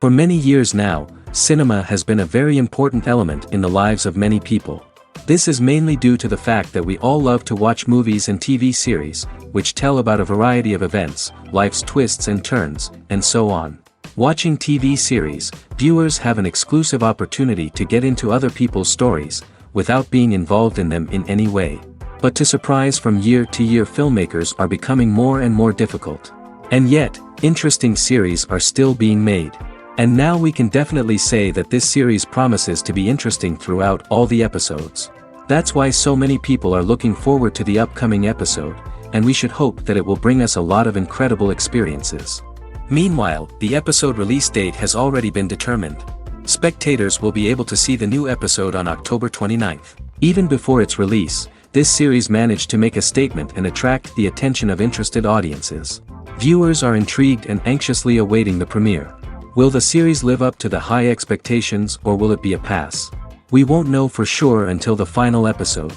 For many years now, cinema has been a very important element in the lives of many people. This is mainly due to the fact that we all love to watch movies and TV series, which tell about a variety of events, life's twists and turns, and so on. Watching TV series, viewers have an exclusive opportunity to get into other people's stories, without being involved in them in any way. But to surprise from year to year, filmmakers are becoming more and more difficult. And yet, interesting series are still being made. And now we can definitely say that this series promises to be interesting throughout all the episodes. That's why so many people are looking forward to the upcoming episode, and we should hope that it will bring us a lot of incredible experiences. Meanwhile, the episode release date has already been determined. Spectators will be able to see the new episode on October 29th. Even before its release, this series managed to make a statement and attract the attention of interested audiences. Viewers are intrigued and anxiously awaiting the premiere. Will the series live up to the high expectations, or will it be a pass? We won't know for sure until the final episode.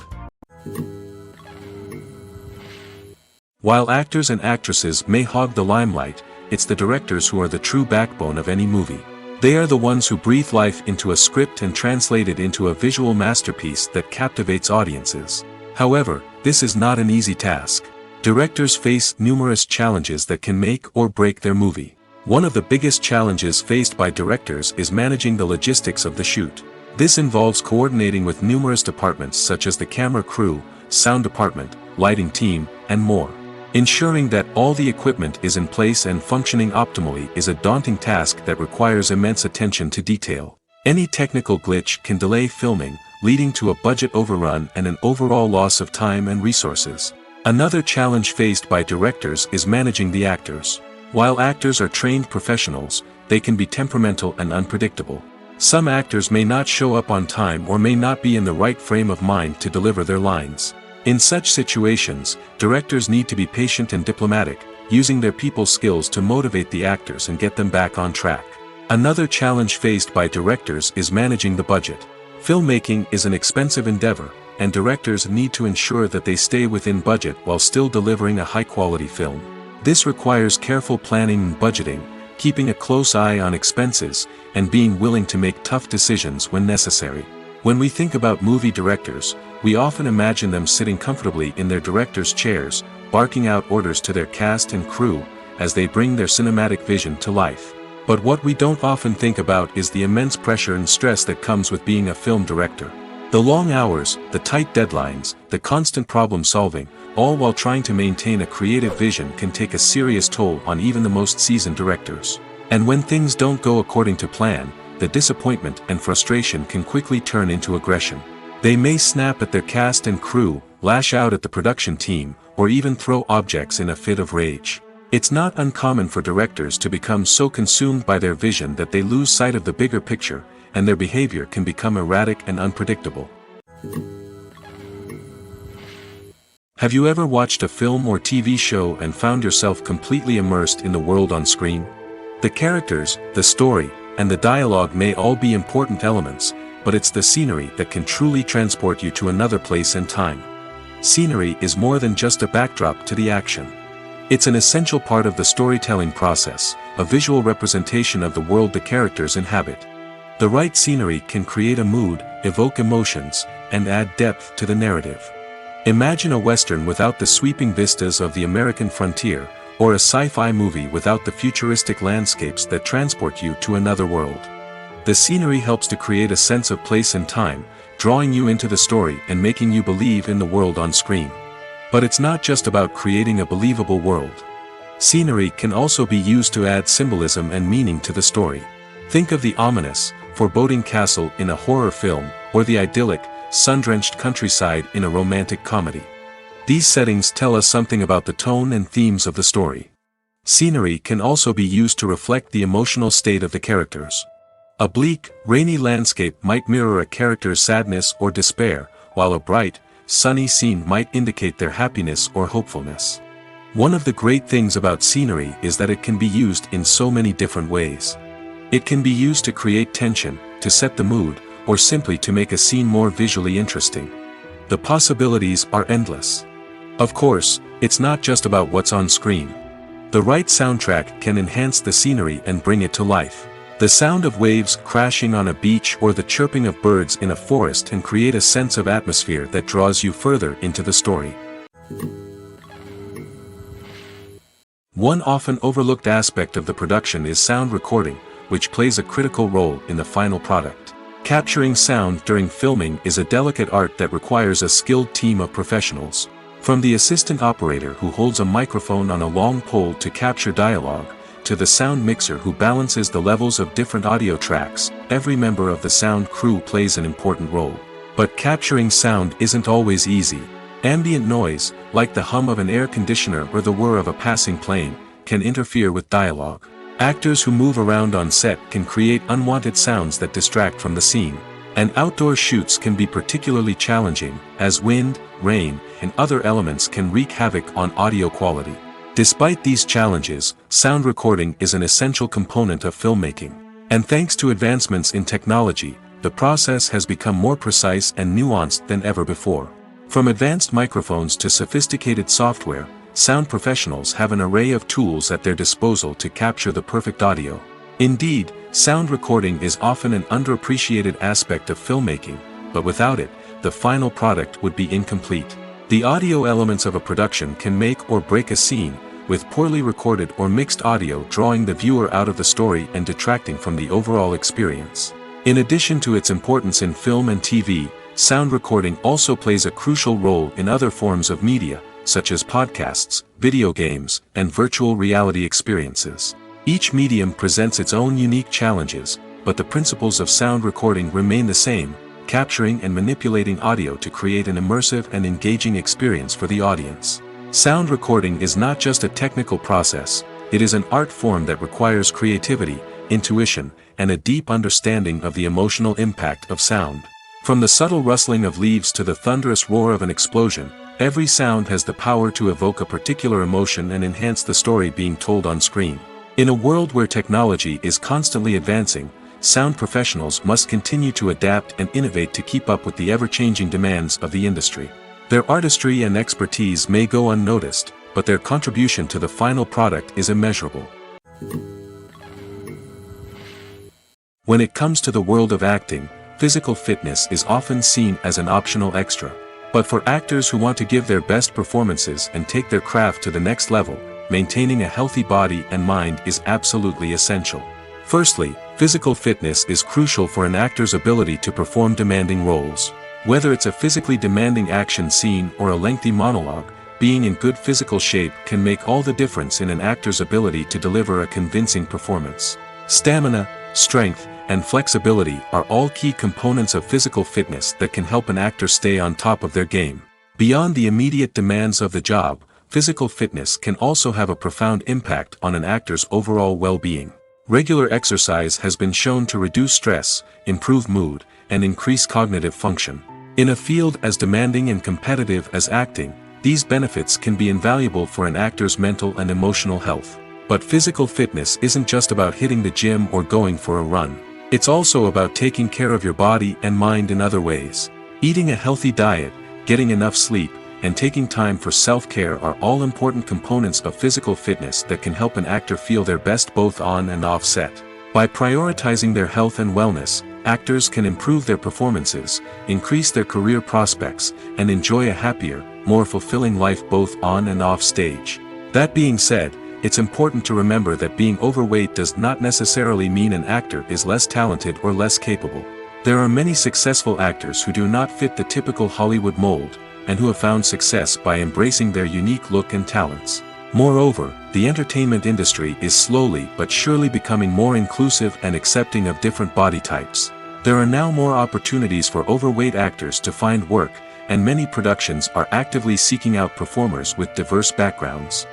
While actors and actresses may hog the limelight, it's the directors who are the true backbone of any movie. They are the ones who breathe life into a script and translate it into a visual masterpiece that captivates audiences. However, this is not an easy task. Directors face numerous challenges that can make or break their movie. One of the biggest challenges faced by directors is managing the logistics of the shoot. This involves coordinating with numerous departments such as the camera crew, sound department, lighting team, and more. Ensuring that all the equipment is in place and functioning optimally is a daunting task that requires immense attention to detail. Any technical glitch can delay filming, leading to a budget overrun and an overall loss of time and resources. Another challenge faced by directors is managing the actors. While actors are trained professionals, they can be temperamental and unpredictable. Some actors may not show up on time or may not be in the right frame of mind to deliver their lines. In such situations, directors need to be patient and diplomatic, using their people skills to motivate the actors and get them back on track. Another challenge faced by directors is managing the budget. Filmmaking is an expensive endeavor, and directors need to ensure that they stay within budget while still delivering a high-quality film. This requires careful planning and budgeting, keeping a close eye on expenses, and being willing to make tough decisions when necessary. When we think about movie directors, we often imagine them sitting comfortably in their director's chairs, barking out orders to their cast and crew, as they bring their cinematic vision to life. But what we don't often think about is the immense pressure and stress that comes with being a film director. The long hours, the tight deadlines, the constant problem solving, all while trying to maintain a creative vision can take a serious toll on even the most seasoned directors. And when things don't go according to plan, the disappointment and frustration can quickly turn into aggression. They may snap at their cast and crew, lash out at the production team, or even throw objects in a fit of rage. It's not uncommon for directors to become so consumed by their vision that they lose sight of the bigger picture, and their behavior can become erratic and unpredictable. Have you ever watched a film or TV show and found yourself completely immersed in the world on screen? The characters, the story, and the dialogue may all be important elements, but it's the scenery that can truly transport you to another place and time. Scenery is more than just a backdrop to the action. It's an essential part of the storytelling process, a visual representation of the world the characters inhabit. The right scenery can create a mood, evoke emotions, and add depth to the narrative. Imagine a Western without the sweeping vistas of the American frontier, or a sci-fi movie without the futuristic landscapes that transport you to another world. The scenery helps to create a sense of place and time, drawing you into the story and making you believe in the world on screen. But it's not just about creating a believable world. Scenery can also be used to add symbolism and meaning to the story. Think of the ominous, foreboding castle in a horror film, or the idyllic, sun-drenched countryside in a romantic comedy. These settings tell us something about the tone and themes of the story. Scenery can also be used to reflect the emotional state of the characters. A bleak, rainy landscape might mirror a character's sadness or despair, while a bright, sunny scene might indicate their happiness or hopefulness. One of the great things about scenery is that it can be used in so many different ways. It can be used to create tension, to set the mood, or simply to make a scene more visually interesting. The possibilities are endless. Of course, it's not just about what's on screen. The right soundtrack can enhance the scenery and bring it to life. The sound of waves crashing on a beach or the chirping of birds in a forest can create a sense of atmosphere that draws you further into the story. One often overlooked aspect of the production is sound recording, which plays a critical role in the final product. Capturing sound during filming is a delicate art that requires a skilled team of professionals. From the assistant operator who holds a microphone on a long pole to capture dialogue, to the sound mixer who balances the levels of different audio tracks, every member of the sound crew plays an important role. But capturing sound isn't always easy. Ambient noise, like the hum of an air conditioner or the whir of a passing plane, can interfere with dialogue. Actors who move around on set can create unwanted sounds that distract from the scene. And outdoor shoots can be particularly challenging, as wind, rain, and other elements can wreak havoc on audio quality. Despite these challenges, sound recording is an essential component of filmmaking. And thanks to advancements in technology, the process has become more precise and nuanced than ever before. From advanced microphones to sophisticated software, sound professionals have an array of tools at their disposal to capture the perfect audio. Indeed, sound recording is often an underappreciated aspect of filmmaking, but without it, the final product would be incomplete. The audio elements of a production can make or break a scene, with poorly recorded or mixed audio drawing the viewer out of the story and detracting from the overall experience. In addition to its importance in film and TV, sound recording also plays a crucial role in other forms of media, such as podcasts, video games, and virtual reality experiences. Each medium presents its own unique challenges, but the principles of sound recording remain the same, capturing and manipulating audio to create an immersive and engaging experience for the audience. Sound recording is not just a technical process, it is an art form that requires creativity, intuition, and a deep understanding of the emotional impact of sound. From the subtle rustling of leaves to the thunderous roar of an explosion, every sound has the power to evoke a particular emotion and enhance the story being told on screen. In a world where technology is constantly advancing, sound professionals must continue to adapt and innovate to keep up with the ever-changing demands of the industry. Their artistry and expertise may go unnoticed, but their contribution to the final product is immeasurable. When it comes to the world of acting, physical fitness is often seen as an optional extra. But for actors who want to give their best performances and take their craft to the next level, maintaining a healthy body and mind is absolutely essential. Firstly, physical fitness is crucial for an actor's ability to perform demanding roles. Whether it's a physically demanding action scene or a lengthy monologue, being in good physical shape can make all the difference in an actor's ability to deliver a convincing performance. Stamina, strength, and flexibility are all key components of physical fitness that can help an actor stay on top of their game. Beyond the immediate demands of the job, physical fitness can also have a profound impact on an actor's overall well-being. Regular exercise has been shown to reduce stress, improve mood, and increase cognitive function. In a field as demanding and competitive as acting, these benefits can be invaluable for an actor's mental and emotional health. But physical fitness isn't just about hitting the gym or going for a run. It's also about taking care of your body and mind in other ways. Eating a healthy diet, getting enough sleep, and taking time for self-care are all important components of physical fitness that can help an actor feel their best both on and off set. By prioritizing their health and wellness, actors can improve their performances, increase their career prospects, and enjoy a happier, more fulfilling life both on and off stage. That being said, it's important to remember that being overweight does not necessarily mean an actor is less talented or less capable. There are many successful actors who do not fit the typical Hollywood mold, and who have found success by embracing their unique look and talents. Moreover, the entertainment industry is slowly but surely becoming more inclusive and accepting of different body types. There are now more opportunities for overweight actors to find work, and many productions are actively seeking out performers with diverse backgrounds.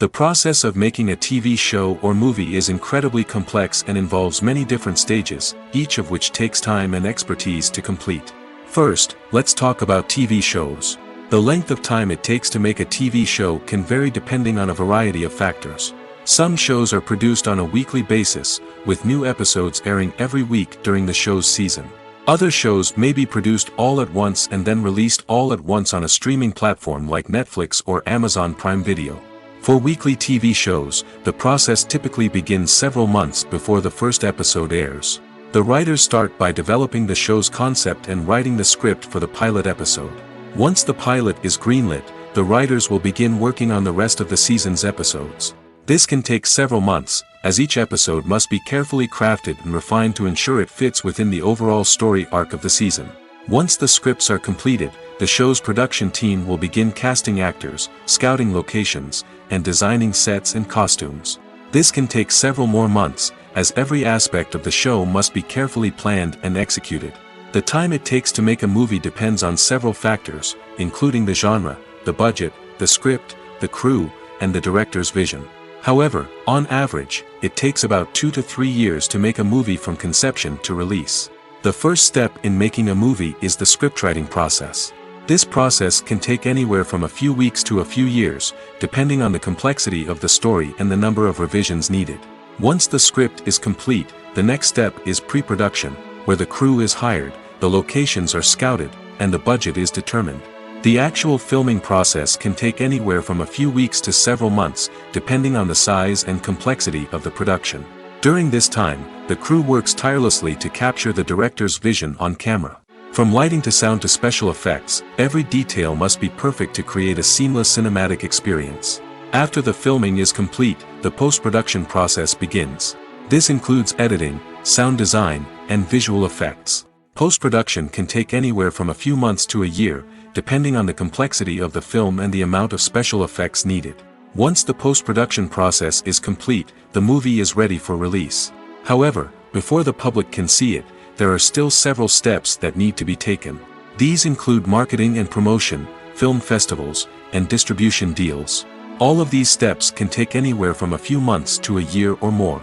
The process of making a TV show or movie is incredibly complex and involves many different stages, each of which takes time and expertise to complete. First, let's talk about TV shows. The length of time it takes to make a TV show can vary depending on a variety of factors. Some shows are produced on a weekly basis, with new episodes airing every week during the show's season. Other shows may be produced all at once and then released all at once on a streaming platform like Netflix or Amazon Prime Video. For weekly TV shows, the process typically begins several months before the first episode airs. The writers start by developing the show's concept and writing the script for the pilot episode. Once the pilot is greenlit, the writers will begin working on the rest of the season's episodes. This can take several months, as each episode must be carefully crafted and refined to ensure it fits within the overall story arc of the season. Once the scripts are completed, the show's production team will begin casting actors, scouting locations, and designing sets and costumes. This can take several more months, as every aspect of the show must be carefully planned and executed. The time it takes to make a movie depends on several factors, including the genre, the budget, the script, the crew, and the director's vision. However, on average, it takes about 2 to 3 years to make a movie from conception to release. The first step in making a movie is the scriptwriting process. This process can take anywhere from a few weeks to a few years, depending on the complexity of the story and the number of revisions needed. Once the script is complete, the next step is pre-production, where the crew is hired, the locations are scouted, and the budget is determined. The actual filming process can take anywhere from a few weeks to several months, depending on the size and complexity of the production. During this time, the crew works tirelessly to capture the director's vision on camera. From lighting to sound to special effects, every detail must be perfect to create a seamless cinematic experience. After the filming is complete, the post-production process begins. This includes editing, sound design, and visual effects. Post-production can take anywhere from a few months to a year, depending on the complexity of the film and the amount of special effects needed. Once the post-production process is complete, the movie is ready for release. However, before the public can see it, there are still several steps that need to be taken. These include marketing and promotion, film festivals, and distribution deals. All of these steps can take anywhere from a few months to a year or more.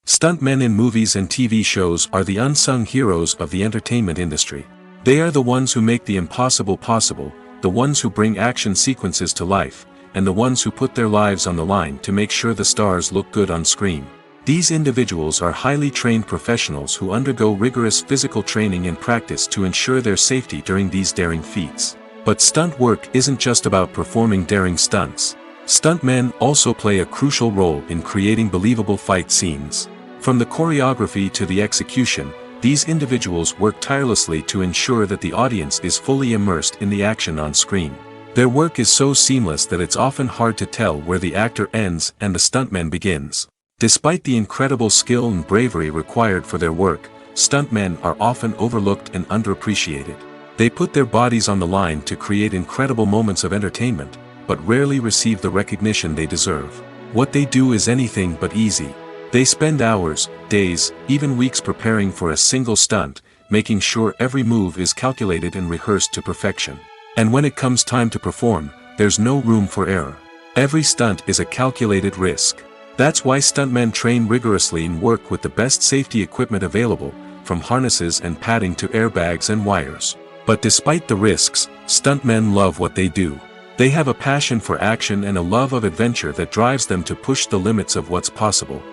Stuntmen in movies and TV shows are the unsung heroes of the entertainment industry. They are the ones who make the impossible possible, the ones who bring action sequences to life, and the ones who put their lives on the line to make sure the stars look good on screen. These individuals are highly trained professionals who undergo rigorous physical training and practice to ensure their safety during these daring feats. But stunt work isn't just about performing daring stunts. Stuntmen also play a crucial role in creating believable fight scenes. From the choreography to the execution, these individuals work tirelessly to ensure that the audience is fully immersed in the action on screen. Their work is so seamless that it's often hard to tell where the actor ends and the stuntman begins. Despite the incredible skill and bravery required for their work, stuntmen are often overlooked and underappreciated. They put their bodies on the line to create incredible moments of entertainment, but rarely receive the recognition they deserve. What they do is anything but easy. They spend hours, days, even weeks preparing for a single stunt, making sure every move is calculated and rehearsed to perfection. And when it comes time to perform, there's no room for error. Every stunt is a calculated risk. That's why stuntmen train rigorously and work with the best safety equipment available, from harnesses and padding to airbags and wires. But despite the risks, stuntmen love what they do. They have a passion for action and a love of adventure that drives them to push the limits of what's possible.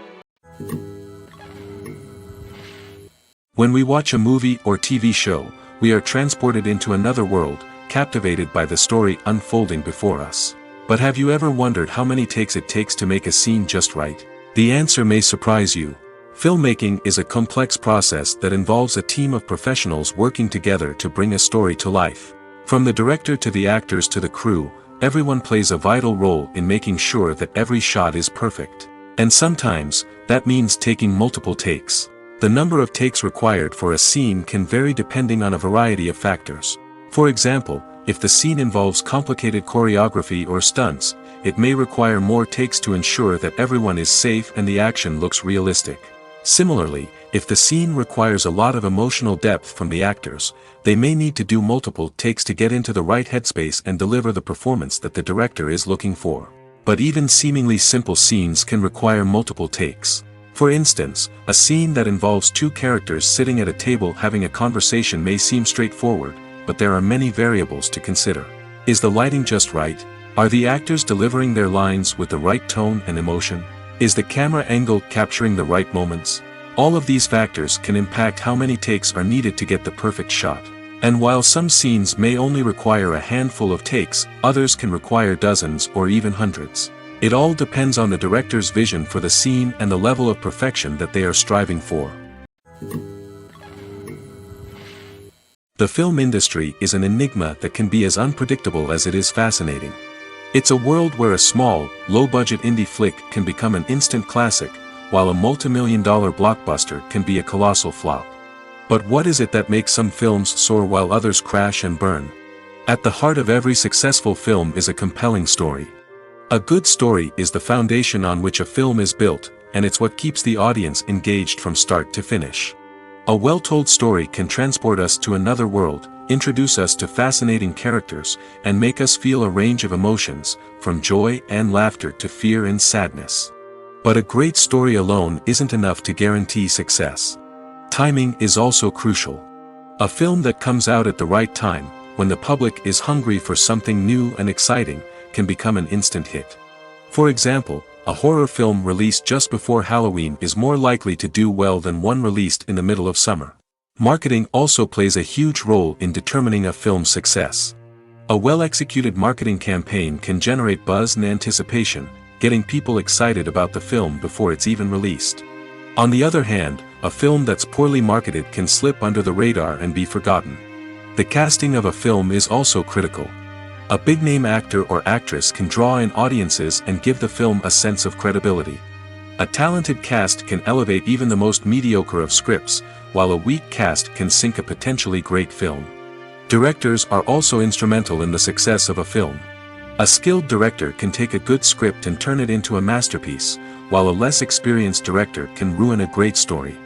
When we watch a movie or TV show, we are transported into another world, captivated by the story unfolding before us. But have you ever wondered how many takes it takes to make a scene just right? The answer may surprise you. Filmmaking is a complex process that involves a team of professionals working together to bring a story to life. From the director to the actors to the crew, everyone plays a vital role in making sure that every shot is perfect. And sometimes, that means taking multiple takes. The number of takes required for a scene can vary depending on a variety of factors. For example, if the scene involves complicated choreography or stunts, it may require more takes to ensure that everyone is safe and the action looks realistic. Similarly, if the scene requires a lot of emotional depth from the actors, they may need to do multiple takes to get into the right headspace and deliver the performance that the director is looking for. But even seemingly simple scenes can require multiple takes. For instance, a scene that involves two characters sitting at a table having a conversation may seem straightforward, but there are many variables to consider. Is the lighting just right? Are the actors delivering their lines with the right tone and emotion? Is the camera angle capturing the right moments? All of these factors can impact how many takes are needed to get the perfect shot. And while some scenes may only require a handful of takes, others can require dozens or even hundreds. It all depends on the director's vision for the scene and the level of perfection that they are striving for. The film industry is an enigma that can be as unpredictable as it is fascinating. It's a world where a small, low-budget indie flick can become an instant classic, while a multi-million-dollar blockbuster can be a colossal flop. But what is it that makes some films soar while others crash and burn? At the heart of every successful film is a compelling story. A good story is the foundation on which a film is built, and it's what keeps the audience engaged from start to finish. A well-told story can transport us to another world, introduce us to fascinating characters, and make us feel a range of emotions, from joy and laughter to fear and sadness. But a great story alone isn't enough to guarantee success. Timing is also crucial. A film that comes out at the right time, when the public is hungry for something new and exciting, can become an instant hit. For example, a horror film released just before Halloween is more likely to do well than one released in the middle of summer. Marketing also plays a huge role in determining a film's success. A well-executed marketing campaign can generate buzz and anticipation, getting people excited about the film before it's even released. On the other hand, a film that's poorly marketed can slip under the radar and be forgotten. The casting of a film is also critical. A big-name actor or actress can draw in audiences and give the film a sense of credibility. A talented cast can elevate even the most mediocre of scripts, while a weak cast can sink a potentially great film. Directors are also instrumental in the success of a film. A skilled director can take a good script and turn it into a masterpiece, while a less experienced director can ruin a great story.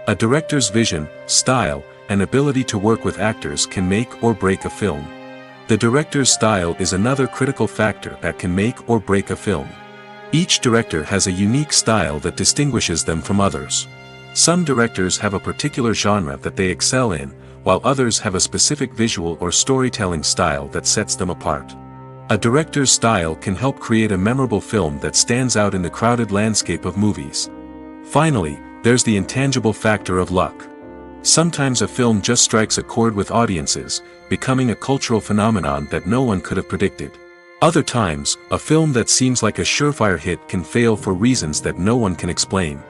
A director's vision, style, and ability to work with actors can make or break a film. The director's style is another critical factor that can make or break a film. Each director has a unique style that distinguishes them from others. Some directors have a particular genre that they excel in, while others have a specific visual or storytelling style that sets them apart. A director's style can help create a memorable film that stands out in the crowded landscape of movies. Finally, there's the intangible factor of luck. Sometimes a film just strikes a chord with audiences, becoming a cultural phenomenon that no one could have predicted. Other times, a film that seems like a surefire hit can fail for reasons that no one can explain.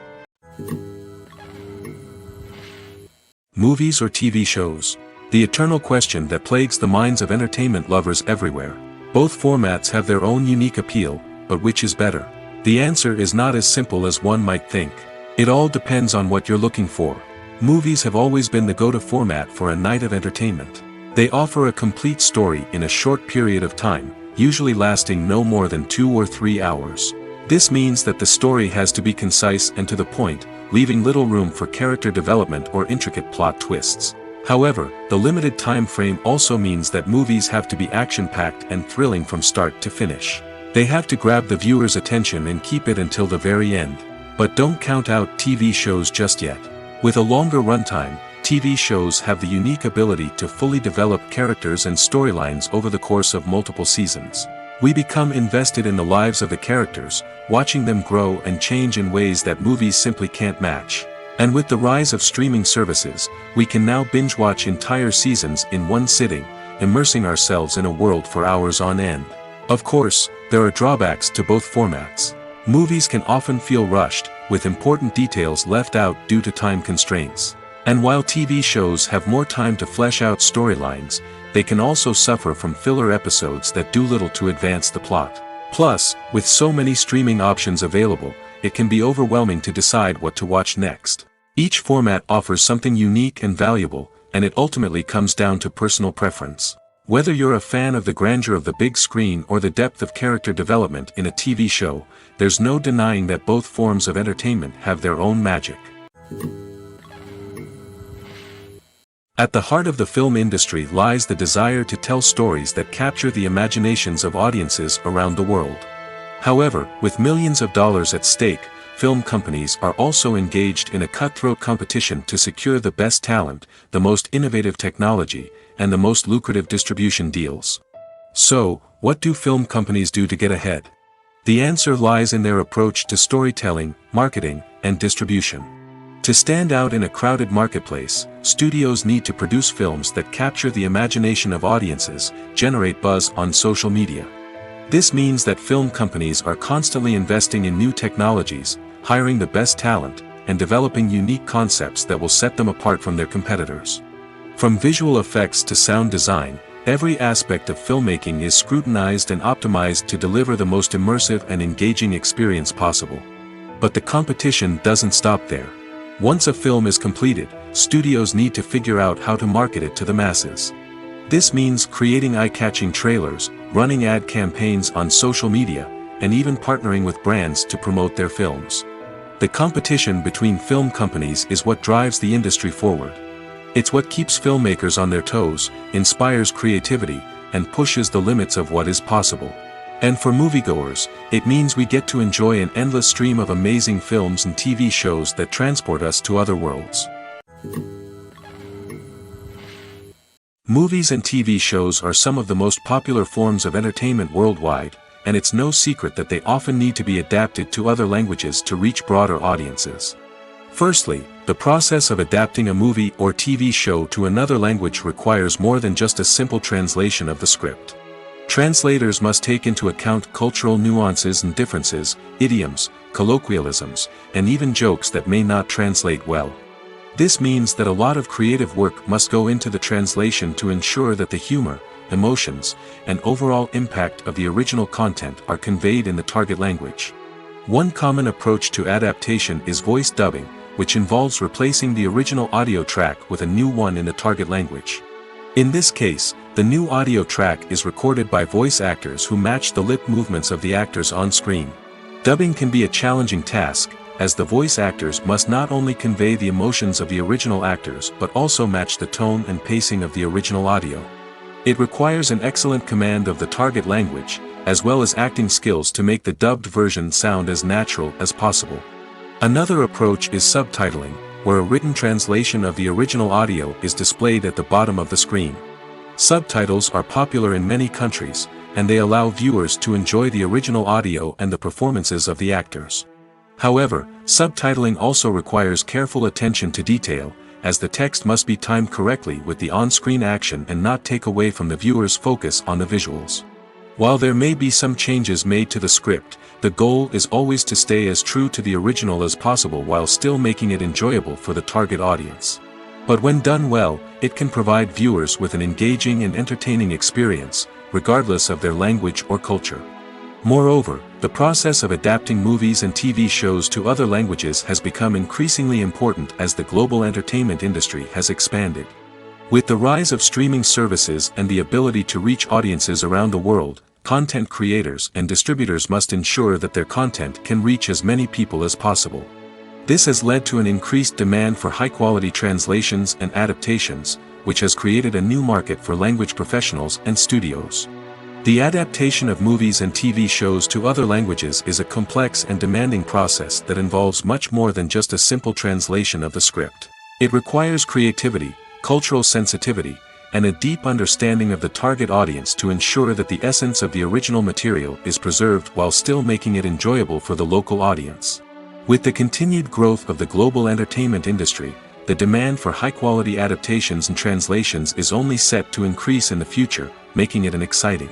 Movies or TV shows? The eternal question that plagues the minds of entertainment lovers everywhere. Both formats have their own unique appeal, but which is better? The answer is not as simple as one might think. It all depends on what you're looking for. Movies have always been the go-to format for a night of entertainment. They offer a complete story in a short period of time, usually lasting no more than 2 or 3 hours. This means that the story has to be concise and to the point, leaving little room for character development or intricate plot twists. However, the limited time frame also means that movies have to be action-packed and thrilling from start to finish. They have to grab the viewer's attention and keep it until the very end. But don't count out TV shows just yet. With a longer runtime, TV shows have the unique ability to fully develop characters and storylines over the course of multiple seasons. We become invested in the lives of the characters, watching them grow and change in ways that movies simply can't match. And with the rise of streaming services, we can now binge-watch entire seasons in one sitting, immersing ourselves in a world for hours on end. Of course, there are drawbacks to both formats. Movies can often feel rushed, with important details left out due to time constraints. And while TV shows have more time to flesh out storylines, they can also suffer from filler episodes that do little to advance the plot. Plus, with so many streaming options available, it can be overwhelming to decide what to watch next. Each format offers something unique and valuable, and it ultimately comes down to personal preference. Whether you're a fan of the grandeur of the big screen or the depth of character development in a TV show, there's no denying that both forms of entertainment have their own magic. At the heart of the film industry lies the desire to tell stories that capture the imaginations of audiences around the world. However, with millions of dollars at stake, film companies are also engaged in a cutthroat competition to secure the best talent, the most innovative technology, and the most lucrative distribution deals. So, what do film companies do to get ahead? The answer lies in their approach to storytelling, marketing, and distribution. To stand out in a crowded marketplace, studios need to produce films that capture the imagination of audiences, generate buzz on social media. This means that film companies are constantly investing in new technologies, hiring the best talent, and developing unique concepts that will set them apart from their competitors. From visual effects to sound design, every aspect of filmmaking is scrutinized and optimized to deliver the most immersive and engaging experience possible. But the competition doesn't stop there. Once a film is completed, studios need to figure out how to market it to the masses. This means creating eye-catching trailers, running ad campaigns on social media, and even partnering with brands to promote their films. The competition between film companies is what drives the industry forward. It's what keeps filmmakers on their toes, inspires creativity, and pushes the limits of what is possible. And for moviegoers, it means we get to enjoy an endless stream of amazing films and TV shows that transport us to other worlds. Movies and TV shows are some of the most popular forms of entertainment worldwide, and it's no secret that they often need to be adapted to other languages to reach broader audiences. Firstly, the process of adapting a movie or TV show to another language requires more than just a simple translation of the script. Translators must take into account cultural nuances and differences, idioms, colloquialisms, and even jokes that may not translate well. This means that a lot of creative work must go into the translation to ensure that the humor, emotions, and overall impact of the original content are conveyed in the target language. One common approach to adaptation is voice dubbing, which involves replacing the original audio track with a new one in the target language. In this case, the new audio track is recorded by voice actors who match the lip movements of the actors on screen. Dubbing can be a challenging task, as the voice actors must not only convey the emotions of the original actors but also match the tone and pacing of the original audio. It requires an excellent command of the target language, as well as acting skills to make the dubbed version sound as natural as possible. Another approach is subtitling, where a written translation of the original audio is displayed at the bottom of the screen. Subtitles are popular in many countries, and they allow viewers to enjoy the original audio and the performances of the actors. However, subtitling also requires careful attention to detail, as the text must be timed correctly with the on-screen action and not take away from the viewer's focus on the visuals. While there may be some changes made to the script, the goal is always to stay as true to the original as possible while still making it enjoyable for the target audience. But when done well, it can provide viewers with an engaging and entertaining experience, regardless of their language or culture. Moreover, the process of adapting movies and TV shows to other languages has become increasingly important as the global entertainment industry has expanded. With the rise of streaming services and the ability to reach audiences around the world, content creators and distributors must ensure that their content can reach as many people as possible. This has led to an increased demand for high-quality translations and adaptations, which has created a new market for language professionals and studios. The adaptation of movies and TV shows to other languages is a complex and demanding process that involves much more than just a simple translation of the script. It requires creativity, cultural sensitivity, and a deep understanding of the target audience to ensure that the essence of the original material is preserved while still making it enjoyable for the local audience. With the continued growth of the global entertainment industry, the demand for high-quality adaptations and translations is only set to increase in the future, making it exciting.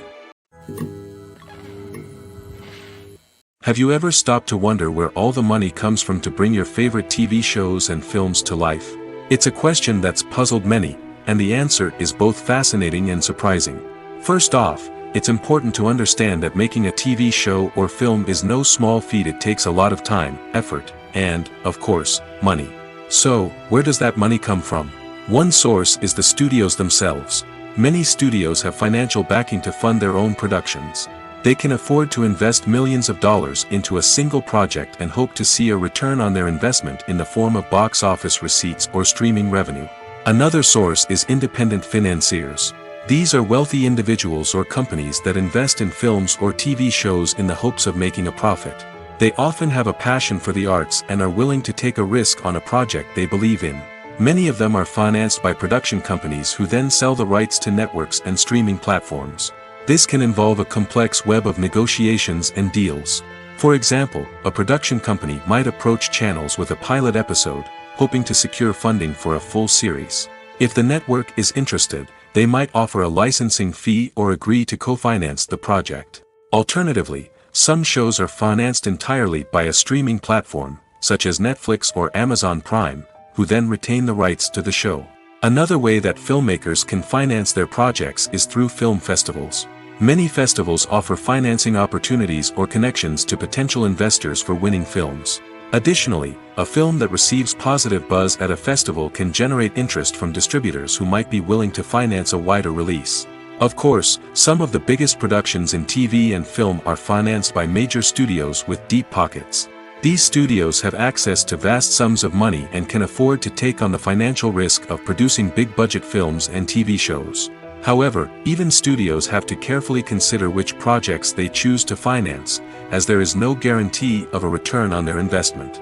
Have you ever stopped to wonder where all the money comes from to bring your favorite TV shows and films to life? It's a question that's puzzled many, and the answer is both fascinating and surprising. First off, it's important to understand that making a TV show or film is no small feat. It takes a lot of time, effort, and, of course, money. So, where does that money come from? One source is the studios themselves. Many studios have financial backing to fund their own productions. They can afford to invest millions of dollars into a single project and hope to see a return on their investment in the form of box office receipts or streaming revenue. Another source is independent financiers. These are wealthy individuals or companies that invest in films or TV shows in the hopes of making a profit. They often have a passion for the arts and are willing to take a risk on a project they believe in. Many of them are financed by production companies who then sell the rights to networks and streaming platforms. This can involve a complex web of negotiations and deals. For example, a production company might approach channels with a pilot episode, hoping to secure funding for a full series. If the network is interested, they might offer a licensing fee or agree to co-finance the project. Alternatively, some shows are financed entirely by a streaming platform, such as Netflix or Amazon Prime, who then retain the rights to the show. Another way that filmmakers can finance their projects is through film festivals. Many festivals offer financing opportunities or connections to potential investors for winning films. Additionally, a film that receives positive buzz at a festival can generate interest from distributors who might be willing to finance a wider release. Of course, some of the biggest productions in TV and film are financed by major studios with deep pockets. These studios have access to vast sums of money and can afford to take on the financial risk of producing big-budget films and TV shows. However, even studios have to carefully consider which projects they choose to finance, as there is no guarantee of a return on their investment.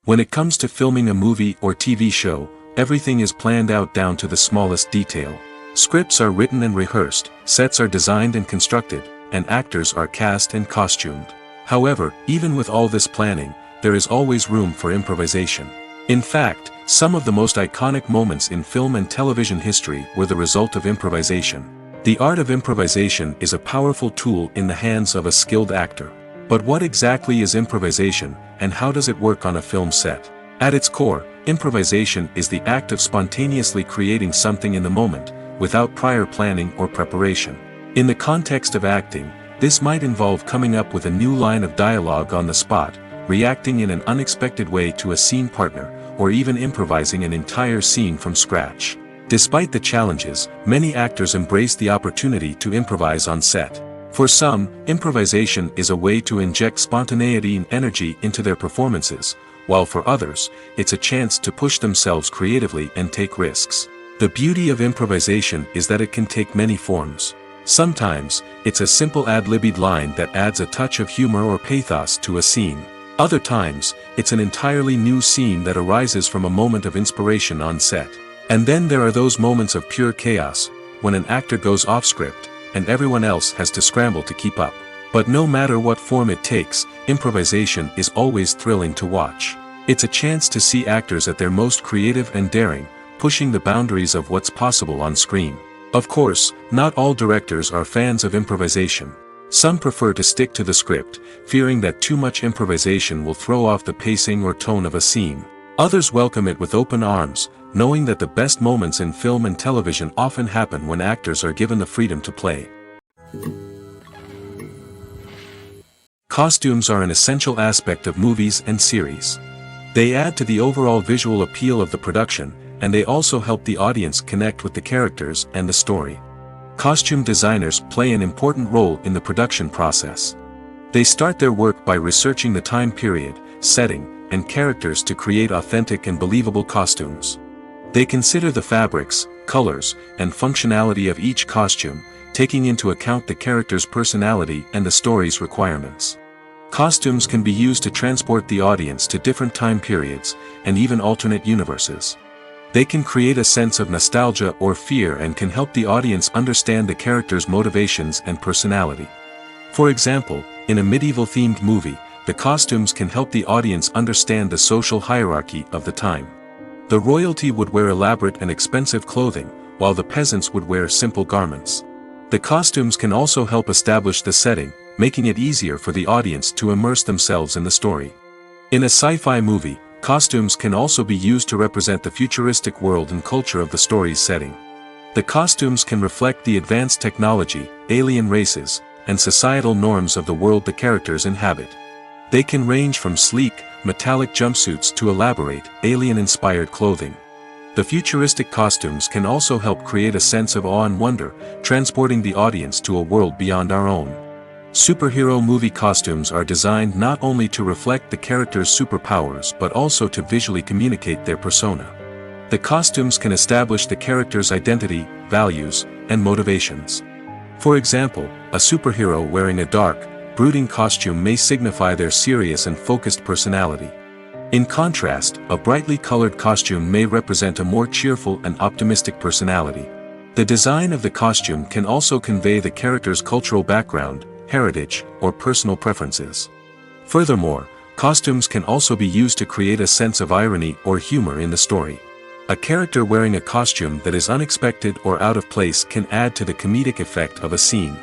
When it comes to filming a movie or TV show, everything is planned out down to the smallest detail. Scripts are written and rehearsed, sets are designed and constructed, and actors are cast and costumed. However, even with all this planning, there is always room for improvisation. In fact, some of the most iconic moments in film and television history were the result of improvisation. The art of improvisation is a powerful tool in the hands of a skilled actor. But what exactly is improvisation, and how does it work on a film set? At its core, improvisation is the act of spontaneously creating something in the moment, without prior planning or preparation. In the context of acting, this might involve coming up with a new line of dialogue on the spot, reacting in an unexpected way to a scene partner, or even improvising an entire scene from scratch. Despite the challenges, many actors embrace the opportunity to improvise on set. For some, improvisation is a way to inject spontaneity and energy into their performances, while for others, it's a chance to push themselves creatively and take risks. The beauty of improvisation is that it can take many forms. Sometimes, it's a simple ad-libbed line that adds a touch of humor or pathos to a scene. Other times, it's an entirely new scene that arises from a moment of inspiration on set. And then there are those moments of pure chaos, when an actor goes off script, and everyone else has to scramble to keep up. But no matter what form it takes, improvisation is always thrilling to watch. It's a chance to see actors at their most creative and daring, pushing the boundaries of what's possible on screen. Of course, not all directors are fans of improvisation. Some prefer to stick to the script, fearing that too much improvisation will throw off the pacing or tone of a scene. Others welcome it with open arms, knowing that the best moments in film and television often happen when actors are given the freedom to play. Costumes are an essential aspect of movies and series. They add to the overall visual appeal of the production, and they also help the audience connect with the characters and the story. Costume designers play an important role in the production process. They start their work by researching the time period, setting, and characters to create authentic and believable costumes. They consider the fabrics, colors, and functionality of each costume, taking into account the character's personality and the story's requirements. Costumes can be used to transport the audience to different time periods, and even alternate universes. They can create a sense of nostalgia or fear and can help the audience understand the character's motivations and personality. For example, in a medieval-themed movie, the costumes can help the audience understand the social hierarchy of the time. The royalty would wear elaborate and expensive clothing, while the peasants would wear simple garments. The costumes can also help establish the setting, making it easier for the audience to immerse themselves in the story. In a sci-fi movie, costumes can also be used to represent the futuristic world and culture of the story's setting. The costumes can reflect the advanced technology, alien races, and societal norms of the world the characters inhabit. They can range from sleek, metallic jumpsuits to elaborate, alien-inspired clothing. The futuristic costumes can also help create a sense of awe and wonder, transporting the audience to a world beyond our own. Superhero movie costumes are designed not only to reflect the character's superpowers but also to visually communicate their persona. The costumes can establish the character's identity, values, and motivations. For example, a superhero wearing a dark, brooding costume may signify their serious and focused personality. In contrast, a brightly colored costume may represent a more cheerful and optimistic personality. The design of the costume can also convey the character's cultural background, heritage, or personal preferences. Furthermore, Costumes can also be used to create a sense of irony or humor in the story. A character wearing a costume that is unexpected or out of place can add to the comedic effect of a scene.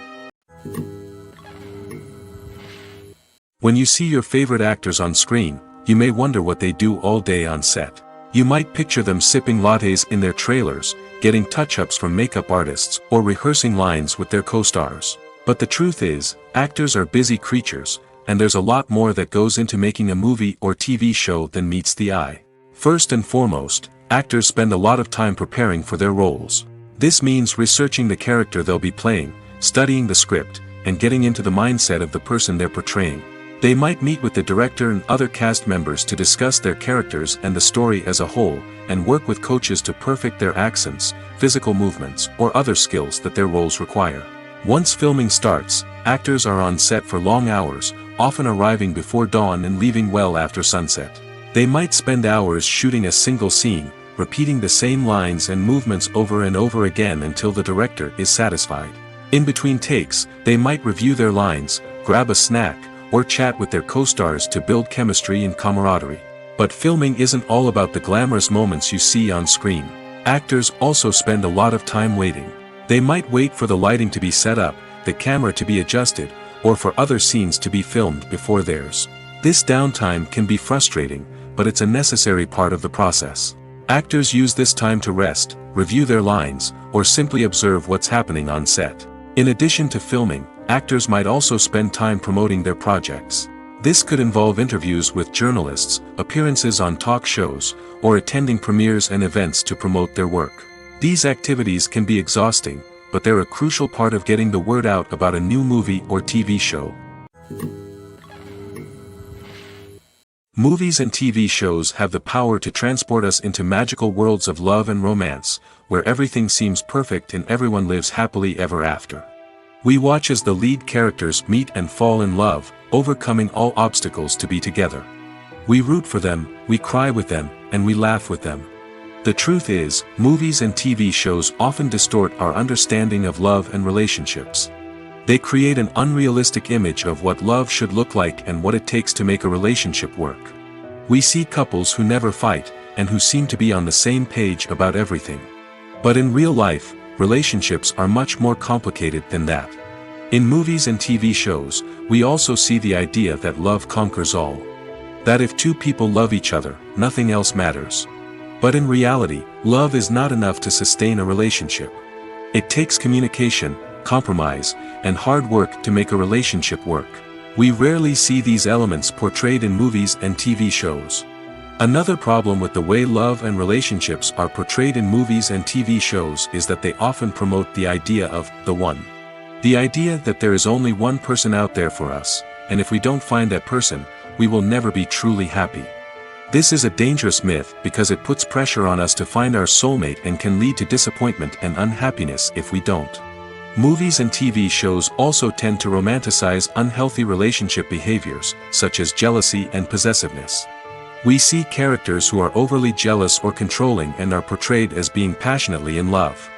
When you see your favorite actors on screen, you may wonder what they do all day on set. You might picture them sipping lattes in their trailers, getting touch-ups from makeup artists, or rehearsing lines with their co-stars. But the truth is, actors are busy creatures, and there's a lot more that goes into making a movie or TV show than meets the eye. First and foremost, actors spend a lot of time preparing for their roles. This means researching the character they'll be playing, studying the script, and getting into the mindset of the person they're portraying. They might meet with the director and other cast members to discuss their characters and the story as a whole, and work with coaches to perfect their accents, physical movements, or other skills that their roles require. Once filming starts, actors are on set for long hours, often arriving before dawn and leaving well after sunset. They might spend hours shooting a single scene, repeating the same lines and movements over and over again until the director is satisfied. In between takes, they might review their lines, grab a snack, or chat with their co-stars to build chemistry and camaraderie. But filming isn't all about the glamorous moments you see on screen. Actors also spend a lot of time waiting. They might wait for the lighting to be set up, the camera to be adjusted, or for other scenes to be filmed before theirs. This downtime can be frustrating, but it's a necessary part of the process. Actors use this time to rest, review their lines, or simply observe what's happening on set. In addition to filming, actors might also spend time promoting their projects. This could involve interviews with journalists, appearances on talk shows, or attending premieres and events to promote their work. These activities can be exhausting, but they're a crucial part of getting the word out about a new movie or TV show. Movies and TV shows have the power to transport us into magical worlds of love and romance, where everything seems perfect and everyone lives happily ever after. We watch as the lead characters meet and fall in love, overcoming all obstacles to be together. We root for them, we cry with them, and we laugh with them. The truth is, movies and TV shows often distort our understanding of love and relationships. They create an unrealistic image of what love should look like and what it takes to make a relationship work. We see couples who never fight, and who seem to be on the same page about everything. But in real life, relationships are much more complicated than that. In movies and TV shows, we also see the idea that love conquers all. That if two people love each other, nothing else matters. But in reality, love is not enough to sustain a relationship. It takes communication, compromise, and hard work to make a relationship work. We rarely see these elements portrayed in movies and TV shows. Another problem with the way love and relationships are portrayed in movies and TV shows is that they often promote the idea of the one. The idea that there is only one person out there for us, and if we don't find that person, we will never be truly happy. This is a dangerous myth because it puts pressure on us to find our soulmate and can lead to disappointment and unhappiness if we don't. Movies and TV shows also tend to romanticize unhealthy relationship behaviors, such as jealousy and possessiveness. We see characters who are overly jealous or controlling and are portrayed as being passionately in love.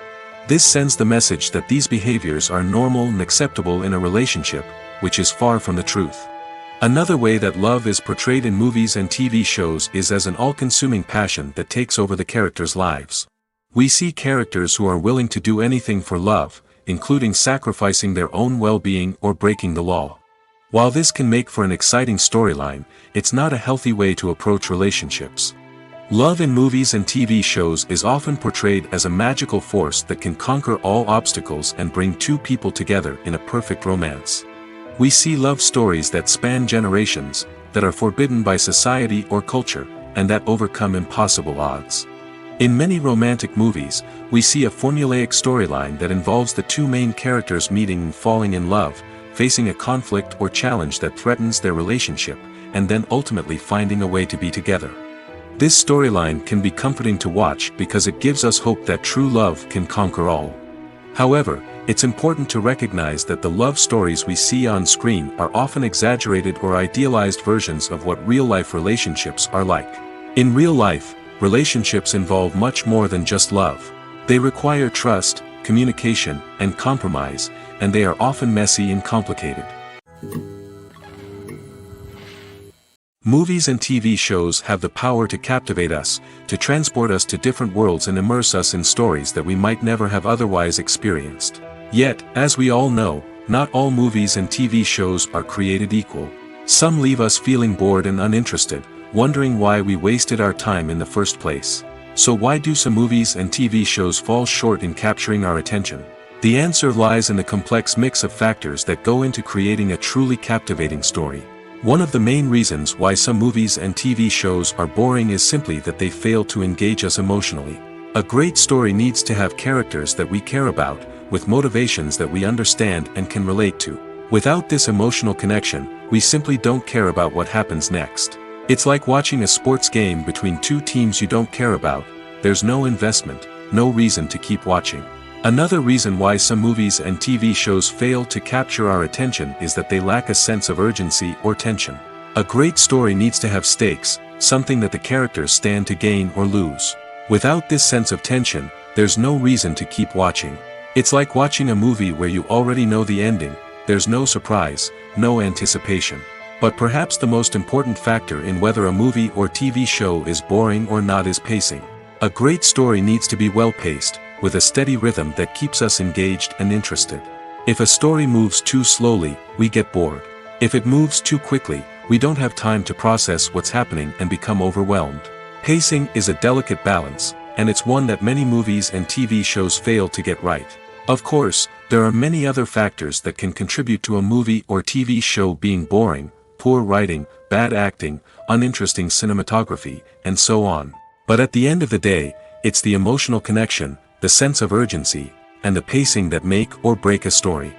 This sends the message that these behaviors are normal and acceptable in a relationship, which is far from the truth. Another way that love is portrayed in movies and TV shows is as an all-consuming passion that takes over the characters' lives. We see characters who are willing to do anything for love, including sacrificing their own well-being or breaking the law. While this can make for an exciting storyline, it's not a healthy way to approach relationships. Love in movies and TV shows is often portrayed as a magical force that can conquer all obstacles and bring two people together in a perfect romance. We see love stories that span generations, that are forbidden by society or culture, and that overcome impossible odds. In many romantic movies, we see a formulaic storyline that involves the two main characters meeting and falling in love, facing a conflict or challenge that threatens their relationship, and then ultimately finding a way to be together. This storyline can be comforting to watch because it gives us hope that true love can conquer all. However, it's important to recognize that the love stories we see on screen are often exaggerated or idealized versions of what real-life relationships are like. In real life, relationships involve much more than just love. They require trust, communication, and compromise, and they are often messy and complicated. Movies and TV shows have the power to captivate us, to transport us to different worlds and immerse us in stories that we might never have otherwise experienced. Yet, as we all know, not all movies and TV shows are created equal. Some leave us feeling bored and uninterested, wondering why we wasted our time in the first place. So why do some movies and TV shows fall short in capturing our attention? The answer lies in the complex mix of factors that go into creating a truly captivating story. One of the main reasons why some movies and TV shows are boring is simply that they fail to engage us emotionally. A great story needs to have characters that we care about, with motivations that we understand and can relate to. Without this emotional connection, we simply don't care about what happens next. It's like watching a sports game between two teams you don't care about. There's no investment, no reason to keep watching. Another reason why some movies and TV shows fail to capture our attention is that they lack a sense of urgency or tension. A great story needs to have stakes, something that the characters stand to gain or lose. Without this sense of tension, there's no reason to keep watching. It's like watching a movie where you already know the ending. There's no surprise, no anticipation. But perhaps the most important factor in whether a movie or TV show is boring or not is pacing. A great story needs to be well-paced, with a steady rhythm that keeps us engaged and interested. If a story moves too slowly, we get bored. If it moves too quickly, we don't have time to process what's happening and become overwhelmed. Pacing is a delicate balance, and it's one that many movies and TV shows fail to get right. Of course, there are many other factors that can contribute to a movie or TV show being boring: poor writing, bad acting, uninteresting cinematography, and so on. But at the end of the day, it's the emotional connection, the sense of urgency, and the pacing that make or break a story.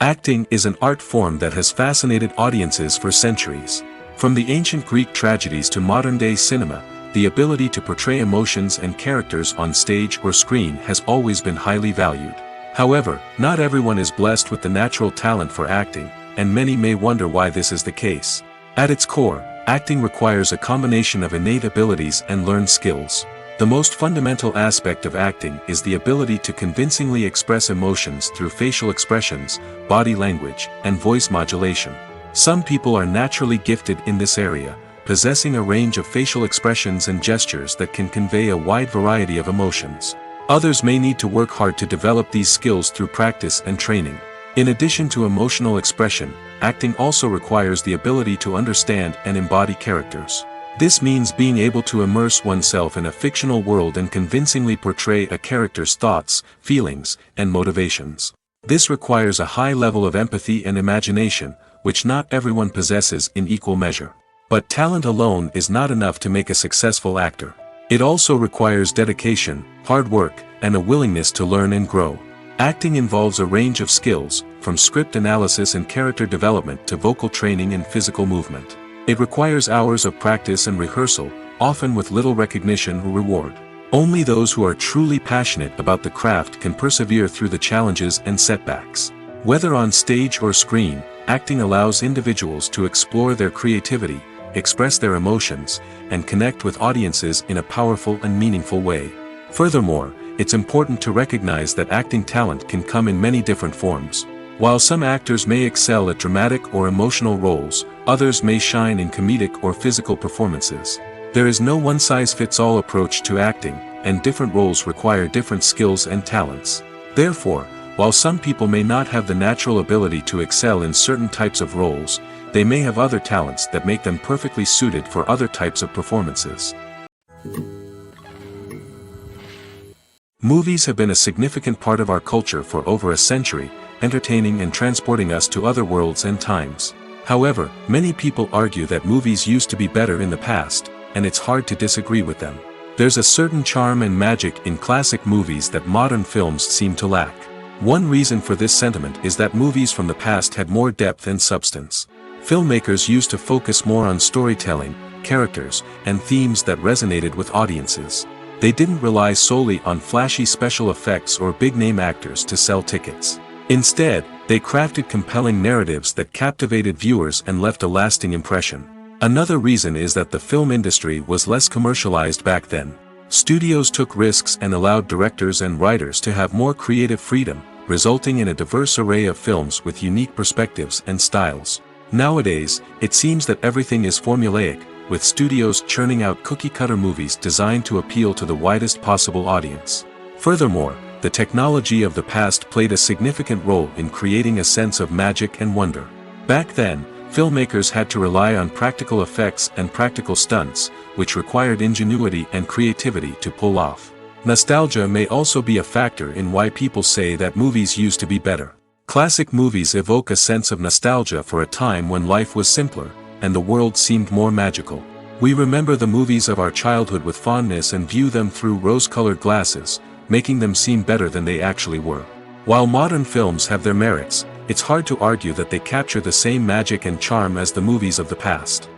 Acting is an art form that has fascinated audiences for centuries. From the ancient Greek tragedies to modern-day cinema, the ability to portray emotions and characters on stage or screen has always been highly valued. However, not everyone is blessed with the natural talent for acting, and many may wonder why this is the case. At its core, acting requires a combination of innate abilities and learned skills. The most fundamental aspect of acting is the ability to convincingly express emotions through facial expressions, body language, and voice modulation. Some people are naturally gifted in this area, possessing a range of facial expressions and gestures that can convey a wide variety of emotions. Others may need to work hard to develop these skills through practice and training. In addition to emotional expression, acting also requires the ability to understand and embody characters. This means being able to immerse oneself in a fictional world and convincingly portray a character's thoughts, feelings, and motivations. This requires a high level of empathy and imagination, which not everyone possesses in equal measure. But talent alone is not enough to make a successful actor. It also requires dedication, hard work, and a willingness to learn and grow. Acting involves a range of skills, from script analysis and character development to vocal training and physical movement. It requires hours of practice and rehearsal, often with little recognition or reward. Only those who are truly passionate about the craft can persevere through the challenges and setbacks. Whether on stage or screen, acting allows individuals to explore their creativity, express their emotions, and connect with audiences in a powerful and meaningful way. Furthermore, it's important to recognize that acting talent can come in many different forms. While some actors may excel at dramatic or emotional roles, others may shine in comedic or physical performances. There is no one-size-fits-all approach to acting, and different roles require different skills and talents. Therefore, while some people may not have the natural ability to excel in certain types of roles, they may have other talents that make them perfectly suited for other types of performances. Movies have been a significant part of our culture for over a century, entertaining and transporting us to other worlds and times. However, many people argue that movies used to be better in the past, and it's hard to disagree with them. There's a certain charm and magic in classic movies that modern films seem to lack. One reason for this sentiment is that movies from the past had more depth and substance. Filmmakers used to focus more on storytelling, characters, and themes that resonated with audiences. They didn't rely solely on flashy special effects or big-name actors to sell tickets. Instead, they crafted compelling narratives that captivated viewers and left a lasting impression. Another reason is that the film industry was less commercialized back then. Studios took risks and allowed directors and writers to have more creative freedom, resulting in a diverse array of films with unique perspectives and styles. Nowadays, it seems that everything is formulaic, with studios churning out cookie-cutter movies designed to appeal to the widest possible audience. Furthermore, the technology of the past played a significant role in creating a sense of magic and wonder. Back then, filmmakers had to rely on practical effects and practical stunts, which required ingenuity and creativity to pull off. Nostalgia may also be a factor in why people say that movies used to be better. Classic movies evoke a sense of nostalgia for a time when life was simpler, and the world seemed more magical. We remember the movies of our childhood with fondness and view them through rose-colored glasses, making them seem better than they actually were. While modern films have their merits, it's hard to argue that they capture the same magic and charm as the movies of the past.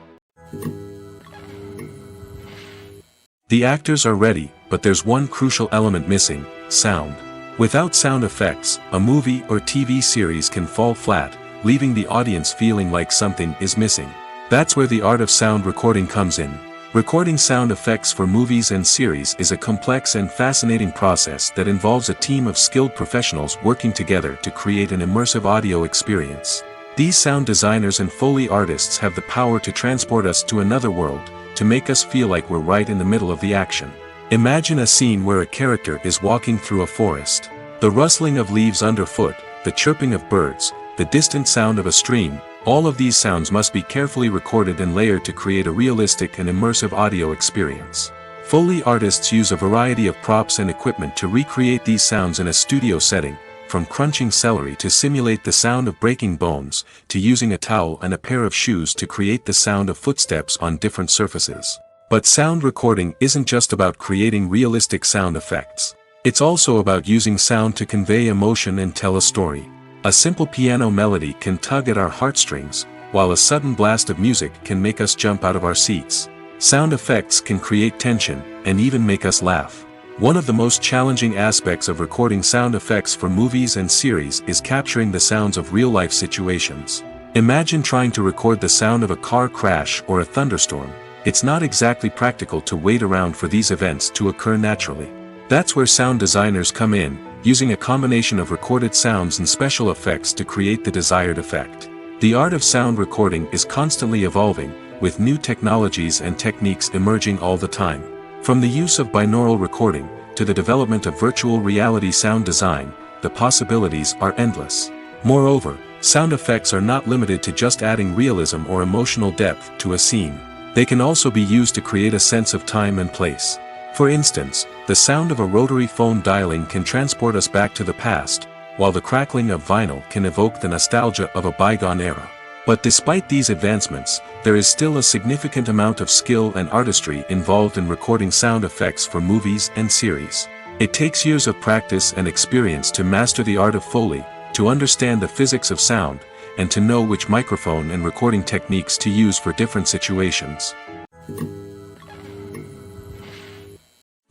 The actors are ready, but there's one crucial element missing: sound. Without sound effects, a movie or TV series can fall flat, leaving the audience feeling like something is missing. That's where the art of sound recording comes in. Recording sound effects for movies and series is a complex and fascinating process that involves a team of skilled professionals working together to create an immersive audio experience. These sound designers and Foley artists have the power to transport us to another world, to make us feel like we're right in the middle of the action. Imagine a scene where a character is walking through a forest. The rustling of leaves underfoot, the chirping of birds, the distant sound of a stream, all of these sounds must be carefully recorded and layered to create a realistic and immersive audio experience. Foley artists use a variety of props and equipment to recreate these sounds in a studio setting, from crunching celery to simulate the sound of breaking bones, to using a towel and a pair of shoes to create the sound of footsteps on different surfaces. But sound recording isn't just about creating realistic sound effects. It's also about using sound to convey emotion and tell a story. A simple piano melody can tug at our heartstrings, while a sudden blast of music can make us jump out of our seats. Sound effects can create tension, and even make us laugh. One of the most challenging aspects of recording sound effects for movies and series is capturing the sounds of real-life situations. Imagine trying to record the sound of a car crash or a thunderstorm. It's not exactly practical to wait around for these events to occur naturally. That's where sound designers come in, using a combination of recorded sounds and special effects to create the desired effect. The art of sound recording is constantly evolving, with new technologies and techniques emerging all the time. From the use of binaural recording, to the development of virtual reality sound design, the possibilities are endless. Moreover, sound effects are not limited to just adding realism or emotional depth to a scene. They can also be used to create a sense of time and place. For instance, the sound of a rotary phone dialing can transport us back to the past, while the crackling of vinyl can evoke the nostalgia of a bygone era. But despite these advancements, there is still a significant amount of skill and artistry involved in recording sound effects for movies and series. It takes years of practice and experience to master the art of Foley, to understand the physics of sound, and to know which microphone and recording techniques to use for different situations.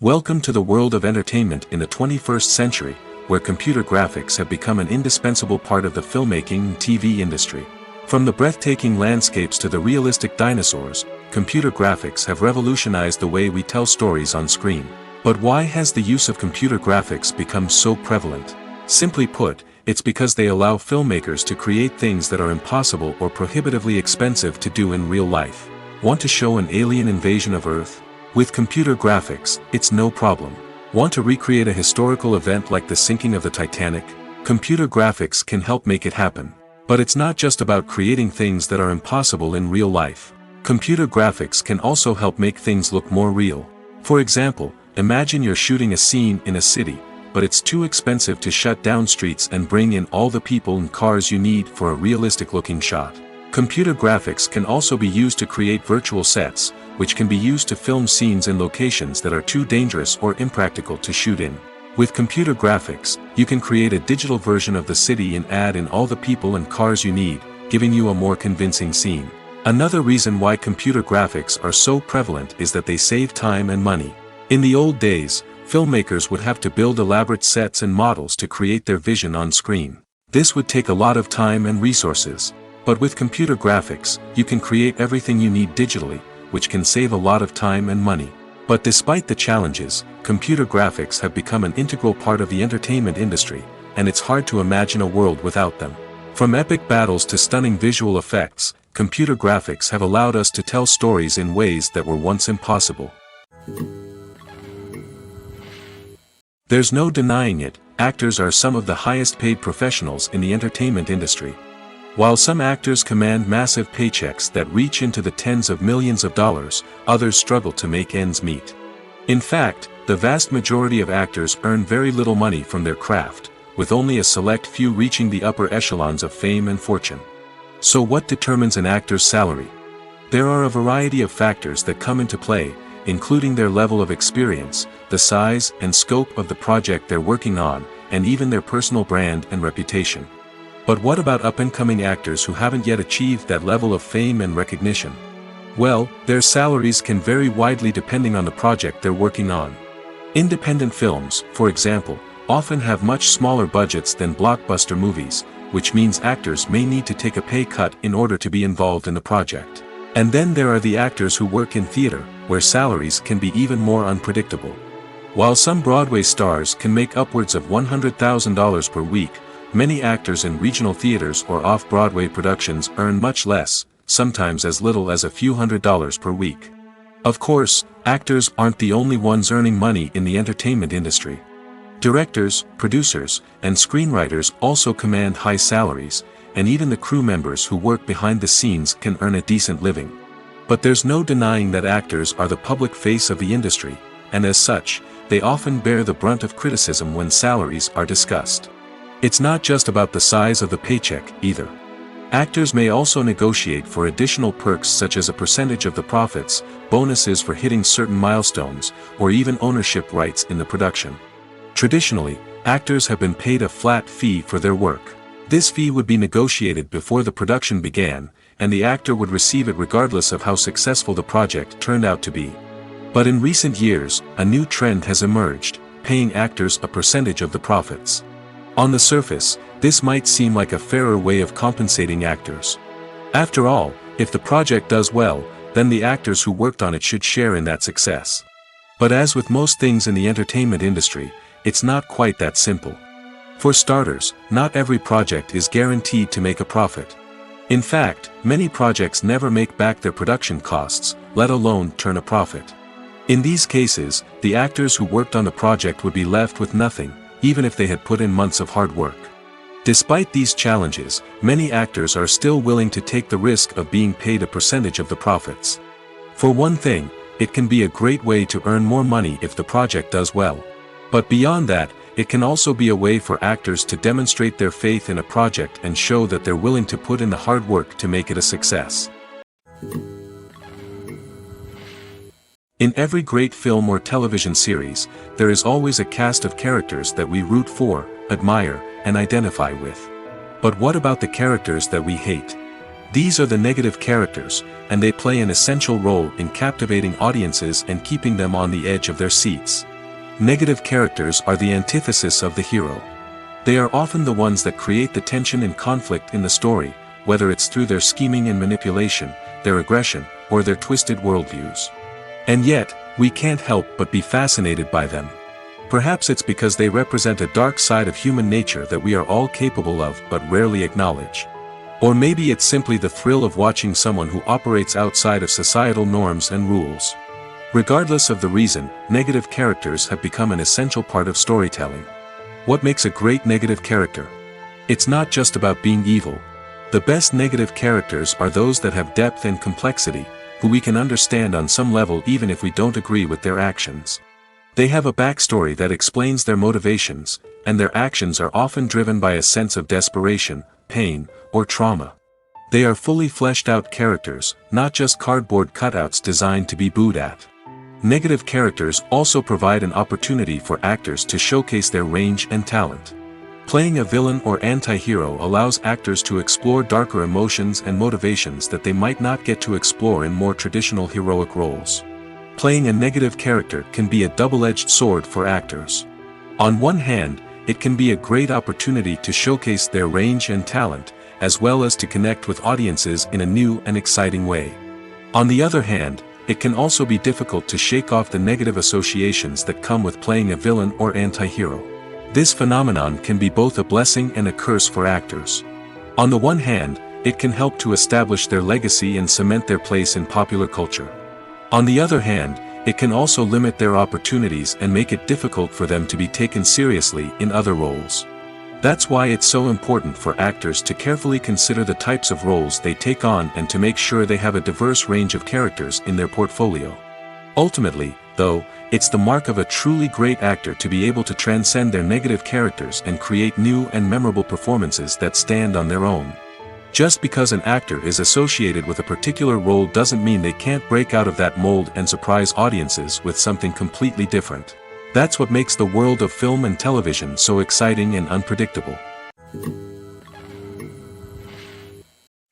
Welcome to the world of entertainment in the 21st century, where computer graphics have become an indispensable part of the filmmaking and TV industry. From the breathtaking landscapes to the realistic dinosaurs, computer graphics have revolutionized the way we tell stories on screen. But why has the use of computer graphics become so prevalent? Simply put, it's because they allow filmmakers to create things that are impossible or prohibitively expensive to do in real life. Want to show an alien invasion of Earth? With computer graphics, it's no problem. Want to recreate a historical event like the sinking of the Titanic? Computer graphics can help make it happen. But it's not just about creating things that are impossible in real life. Computer graphics can also help make things look more real. For example, imagine you're shooting a scene in a city, but it's too expensive to shut down streets and bring in all the people and cars you need for a realistic-looking shot. Computer graphics can also be used to create virtual sets, which can be used to film scenes in locations that are too dangerous or impractical to shoot in. With computer graphics, you can create a digital version of the city and add in all the people and cars you need, giving you a more convincing scene. Another reason why computer graphics are so prevalent is that they save time and money. In the old days, filmmakers would have to build elaborate sets and models to create their vision on screen. This would take a lot of time and resources. But with computer graphics, you can create everything you need digitally, which can save a lot of time and money. But despite the challenges, computer graphics have become an integral part of the entertainment industry, and it's hard to imagine a world without them. From epic battles to stunning visual effects, computer graphics have allowed us to tell stories in ways that were once impossible. There's no denying it, actors are some of the highest paid professionals in the entertainment industry. While some actors command massive paychecks that reach into the tens of millions of dollars, others struggle to make ends meet. In fact, the vast majority of actors earn very little money from their craft, with only a select few reaching the upper echelons of fame and fortune. So what determines an actor's salary? There are a variety of factors that come into play, including their level of experience, the size and scope of the project they're working on, and even their personal brand and reputation. But what about up-and-coming actors who haven't yet achieved that level of fame and recognition? Well, their salaries can vary widely depending on the project they're working on. Independent films, for example, often have much smaller budgets than blockbuster movies, which means actors may need to take a pay cut in order to be involved in the project. And then there are the actors who work in theater, where salaries can be even more unpredictable. While some Broadway stars can make upwards of $100,000 per week, many actors in regional theaters or off-Broadway productions earn much less, sometimes as little as a few $100s per week. Of course, actors aren't the only ones earning money in the entertainment industry. Directors, producers, and screenwriters also command high salaries, and even the crew members who work behind the scenes can earn a decent living. But there's no denying that actors are the public face of the industry, and as such, they often bear the brunt of criticism when salaries are discussed. It's not just about the size of the paycheck, either. Actors may also negotiate for additional perks such as a percentage of the profits, bonuses for hitting certain milestones, or even ownership rights in the production. Traditionally, actors have been paid a flat fee for their work. This fee would be negotiated before the production began, and the actor would receive it regardless of how successful the project turned out to be. But in recent years, a new trend has emerged, paying actors a percentage of the profits. On the surface, this might seem like a fairer way of compensating actors. After all, if the project does well, then the actors who worked on it should share in that success. But as with most things in the entertainment industry, it's not quite that simple. For starters, not every project is guaranteed to make a profit. In fact, many projects never make back their production costs, let alone turn a profit. In these cases, the actors who worked on the project would be left with nothing, even if they had put in months of hard work. Despite these challenges, many actors are still willing to take the risk of being paid a percentage of the profits. For one thing, it can be a great way to earn more money if the project does well. But beyond that, it can also be a way for actors to demonstrate their faith in a project and show that they're willing to put in the hard work to make it a success. In every great film or television series, there is always a cast of characters that we root for, admire, and identify with. But what about the characters that we hate? These are the negative characters, and they play an essential role in captivating audiences and keeping them on the edge of their seats. Negative characters are the antithesis of the hero. They are often the ones that create the tension and conflict in the story, whether it's through their scheming and manipulation, their aggression, or their twisted worldviews. And yet, we can't help but be fascinated by them. Perhaps it's because they represent a dark side of human nature that we are all capable of but rarely acknowledge. Or maybe it's simply the thrill of watching someone who operates outside of societal norms and rules. Regardless of the reason, negative characters have become an essential part of storytelling. What makes a great negative character? It's not just about being evil. The best negative characters are those that have depth and complexity, who we can understand on some level even if we don't agree with their actions. They have a backstory that explains their motivations, and their actions are often driven by a sense of desperation, pain, or trauma. They are fully fleshed out characters, not just cardboard cutouts designed to be booed at. Negative characters also provide an opportunity for actors to showcase their range and talent. Playing a villain or anti-hero allows actors to explore darker emotions and motivations that they might not get to explore in more traditional heroic roles. Playing a negative character can be a double-edged sword for actors. On one hand, it can be a great opportunity to showcase their range and talent, as well as to connect with audiences in a new and exciting way. On the other hand, it can also be difficult to shake off the negative associations that come with playing a villain or anti-hero. This phenomenon can be both a blessing and a curse for actors. On the one hand, it can help to establish their legacy and cement their place in popular culture. On the other hand, it can also limit their opportunities and make it difficult for them to be taken seriously in other roles. That's why it's so important for actors to carefully consider the types of roles they take on and to make sure they have a diverse range of characters in their portfolio. Ultimately, though, it's the mark of a truly great actor to be able to transcend their negative characters and create new and memorable performances that stand on their own. Just because an actor is associated with a particular role doesn't mean they can't break out of that mold and surprise audiences with something completely different. That's what makes the world of film and television so exciting and unpredictable.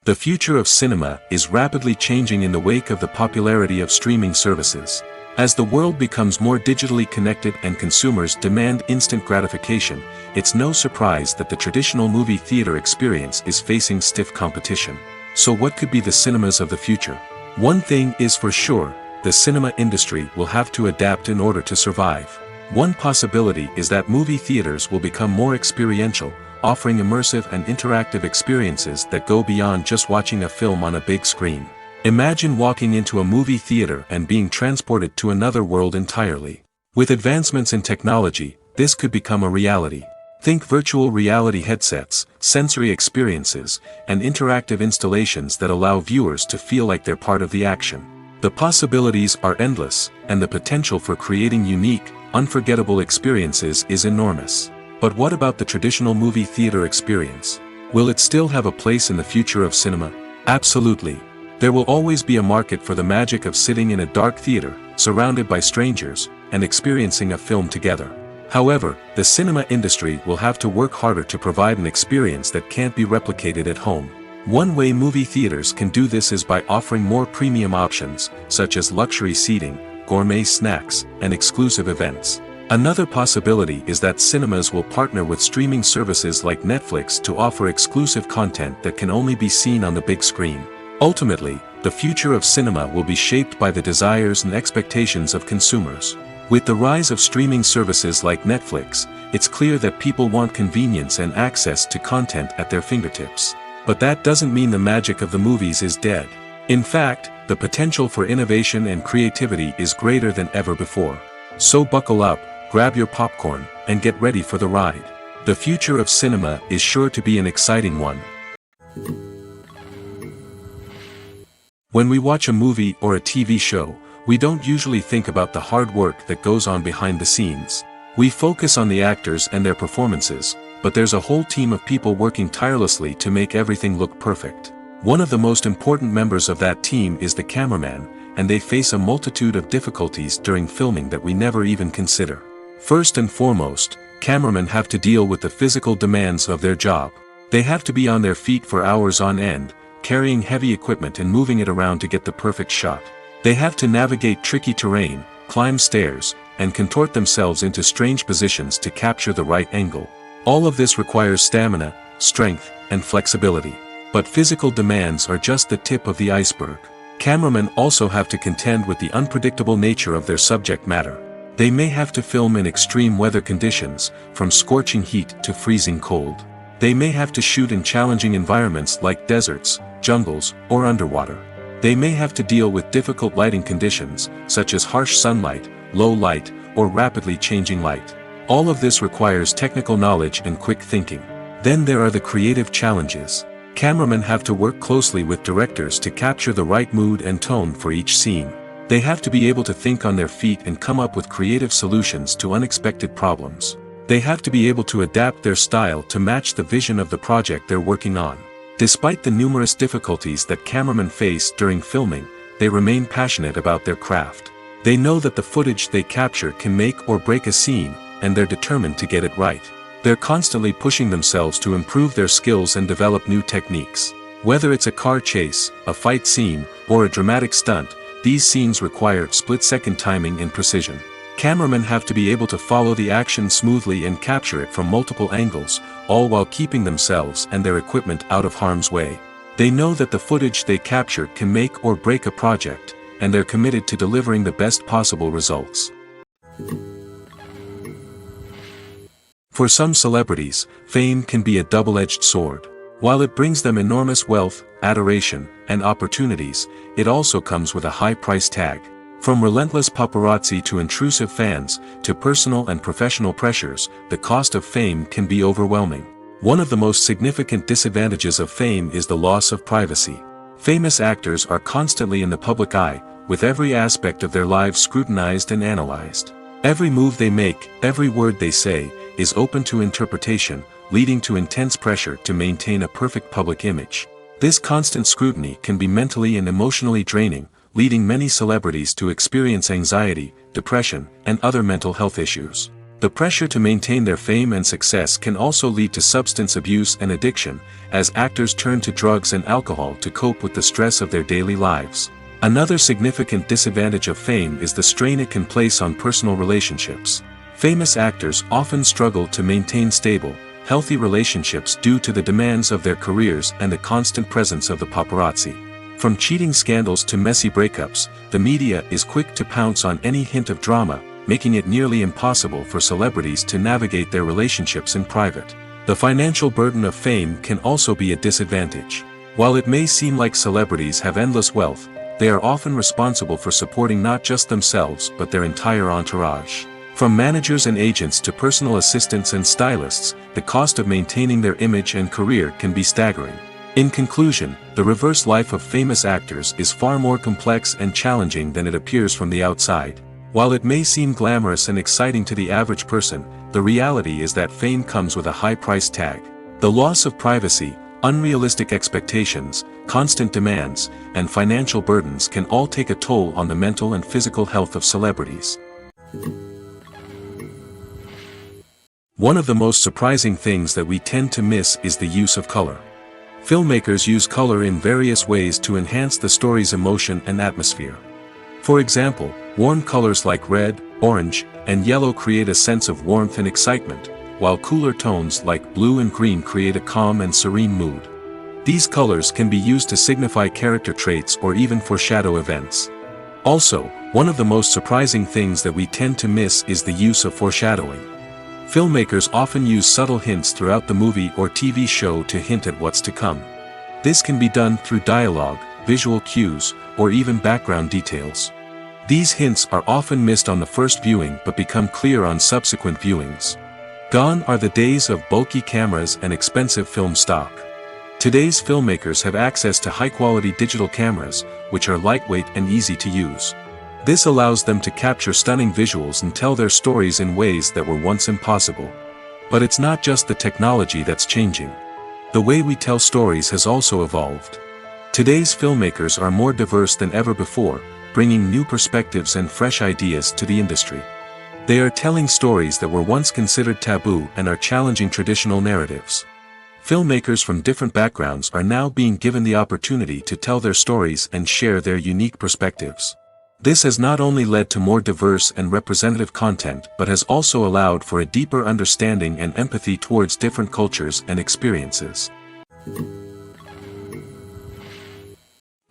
The future of cinema is rapidly changing in the wake of the popularity of streaming services. As the world becomes more digitally connected and consumers demand instant gratification, it's no surprise that the traditional movie theater experience is facing stiff competition. So what could be the cinemas of the future? One thing is for sure, the cinema industry will have to adapt in order to survive. One possibility is that movie theaters will become more experiential, offering immersive and interactive experiences that go beyond just watching a film on a big screen. Imagine walking into a movie theater and being transported to another world entirely. With advancements in technology, this could become a reality. Think virtual reality headsets, sensory experiences, and interactive installations that allow viewers to feel like they're part of the action. The possibilities are endless, and the potential for creating unique, unforgettable experiences is enormous. But what about the traditional movie theater experience? Will it still have a place in the future of cinema? Absolutely. There will always be a market for the magic of sitting in a dark theater, surrounded by strangers, and experiencing a film together. However, the cinema industry will have to work harder to provide an experience that can't be replicated at home. One way movie theaters can do this is by offering more premium options, such as luxury seating, gourmet snacks, and exclusive events. Another possibility is that cinemas will partner with streaming services like Netflix to offer exclusive content that can only be seen on the big screen. Ultimately, the future of cinema will be shaped by the desires and expectations of consumers. With the rise of streaming services like Netflix, it's clear that people want convenience and access to content at their fingertips. But that doesn't mean the magic of the movies is dead. In fact, the potential for innovation and creativity is greater than ever before. So buckle up, grab your popcorn, and get ready for the ride. The future of cinema is sure to be an exciting one. When we watch a movie or a TV show, we don't usually think about the hard work that goes on behind the scenes. We focus on the actors and their performances, but there's a whole team of people working tirelessly to make everything look perfect. One of the most important members of that team is the cameraman, and they face a multitude of difficulties during filming that we never even consider. First and foremost, cameramen have to deal with the physical demands of their job. They have to be on their feet for hours on end, carrying heavy equipment and moving it around to get the perfect shot. They have to navigate tricky terrain, climb stairs, and contort themselves into strange positions to capture the right angle. All of this requires stamina, strength, and flexibility. But physical demands are just the tip of the iceberg. Cameramen also have to contend with the unpredictable nature of their subject matter. They may have to film in extreme weather conditions, from scorching heat to freezing cold. They may have to shoot in challenging environments like deserts, jungles, or underwater. They may have to deal with difficult lighting conditions, such as harsh sunlight, low light, or rapidly changing light. All of this requires technical knowledge and quick thinking. Then there are the creative challenges. Cameramen have to work closely with directors to capture the right mood and tone for each scene. They have to be able to think on their feet and come up with creative solutions to unexpected problems. They have to be able to adapt their style to match the vision of the project they're working on. Despite the numerous difficulties that cameramen face during filming, they remain passionate about their craft. They know that the footage they capture can make or break a scene, and they're determined to get it right. They're constantly pushing themselves to improve their skills and develop new techniques. Whether it's a car chase, a fight scene, or a dramatic stunt, these scenes require split-second timing and precision. Cameramen have to be able to follow the action smoothly and capture it from multiple angles, all while keeping themselves and their equipment out of harm's way. They know that the footage they capture can make or break a project, and they're committed to delivering the best possible results. For some celebrities, fame can be a double-edged sword. While it brings them enormous wealth, adoration, and opportunities, it also comes with a high price tag. From relentless paparazzi to intrusive fans, to personal and professional pressures, the cost of fame can be overwhelming. One of the most significant disadvantages of fame is the loss of privacy. Famous actors are constantly in the public eye, with every aspect of their lives scrutinized and analyzed. Every move they make, every word they say, is open to interpretation, leading to intense pressure to maintain a perfect public image. This constant scrutiny can be mentally and emotionally draining, leading many celebrities to experience anxiety, depression, and other mental health issues. The pressure to maintain their fame and success can also lead to substance abuse and addiction, as actors turn to drugs and alcohol to cope with the stress of their daily lives. Another significant disadvantage of fame is the strain it can place on personal relationships. Famous actors often struggle to maintain stable, healthy relationships due to the demands of their careers and the constant presence of the paparazzi. From cheating scandals to messy breakups, the media is quick to pounce on any hint of drama, making it nearly impossible for celebrities to navigate their relationships in private. The financial burden of fame can also be a disadvantage. While it may seem like celebrities have endless wealth, they are often responsible for supporting not just themselves but their entire entourage. From managers and agents to personal assistants and stylists, the cost of maintaining their image and career can be staggering. In conclusion, the reverse life of famous actors is far more complex and challenging than it appears from the outside. While it may seem glamorous and exciting to the average person, the reality is that fame comes with a high price tag. The loss of privacy, unrealistic expectations, constant demands, and financial burdens can all take a toll on the mental and physical health of celebrities. One of the most surprising things that we tend to miss is the use of color. Filmmakers use color in various ways to enhance the story's emotion and atmosphere. For example, warm colors like red, orange, and yellow create a sense of warmth and excitement, while cooler tones like blue and green create a calm and serene mood. These colors can be used to signify character traits or even foreshadow events. Also, one of the most surprising things that we tend to miss is the use of foreshadowing. Filmmakers often use subtle hints throughout the movie or TV show to hint at what's to come. This can be done through dialogue, visual cues, or even background details. These hints are often missed on the first viewing but become clear on subsequent viewings. Gone are the days of bulky cameras and expensive film stock. Today's filmmakers have access to high-quality digital cameras, which are lightweight and easy to use. This allows them to capture stunning visuals and tell their stories in ways that were once impossible. But it's not just the technology that's changing. The way we tell stories has also evolved. Today's filmmakers are more diverse than ever before, bringing new perspectives and fresh ideas to the industry. They are telling stories that were once considered taboo and are challenging traditional narratives. Filmmakers from different backgrounds are now being given the opportunity to tell their stories and share their unique perspectives. This has not only led to more diverse and representative content but has also allowed for a deeper understanding and empathy towards different cultures and experiences.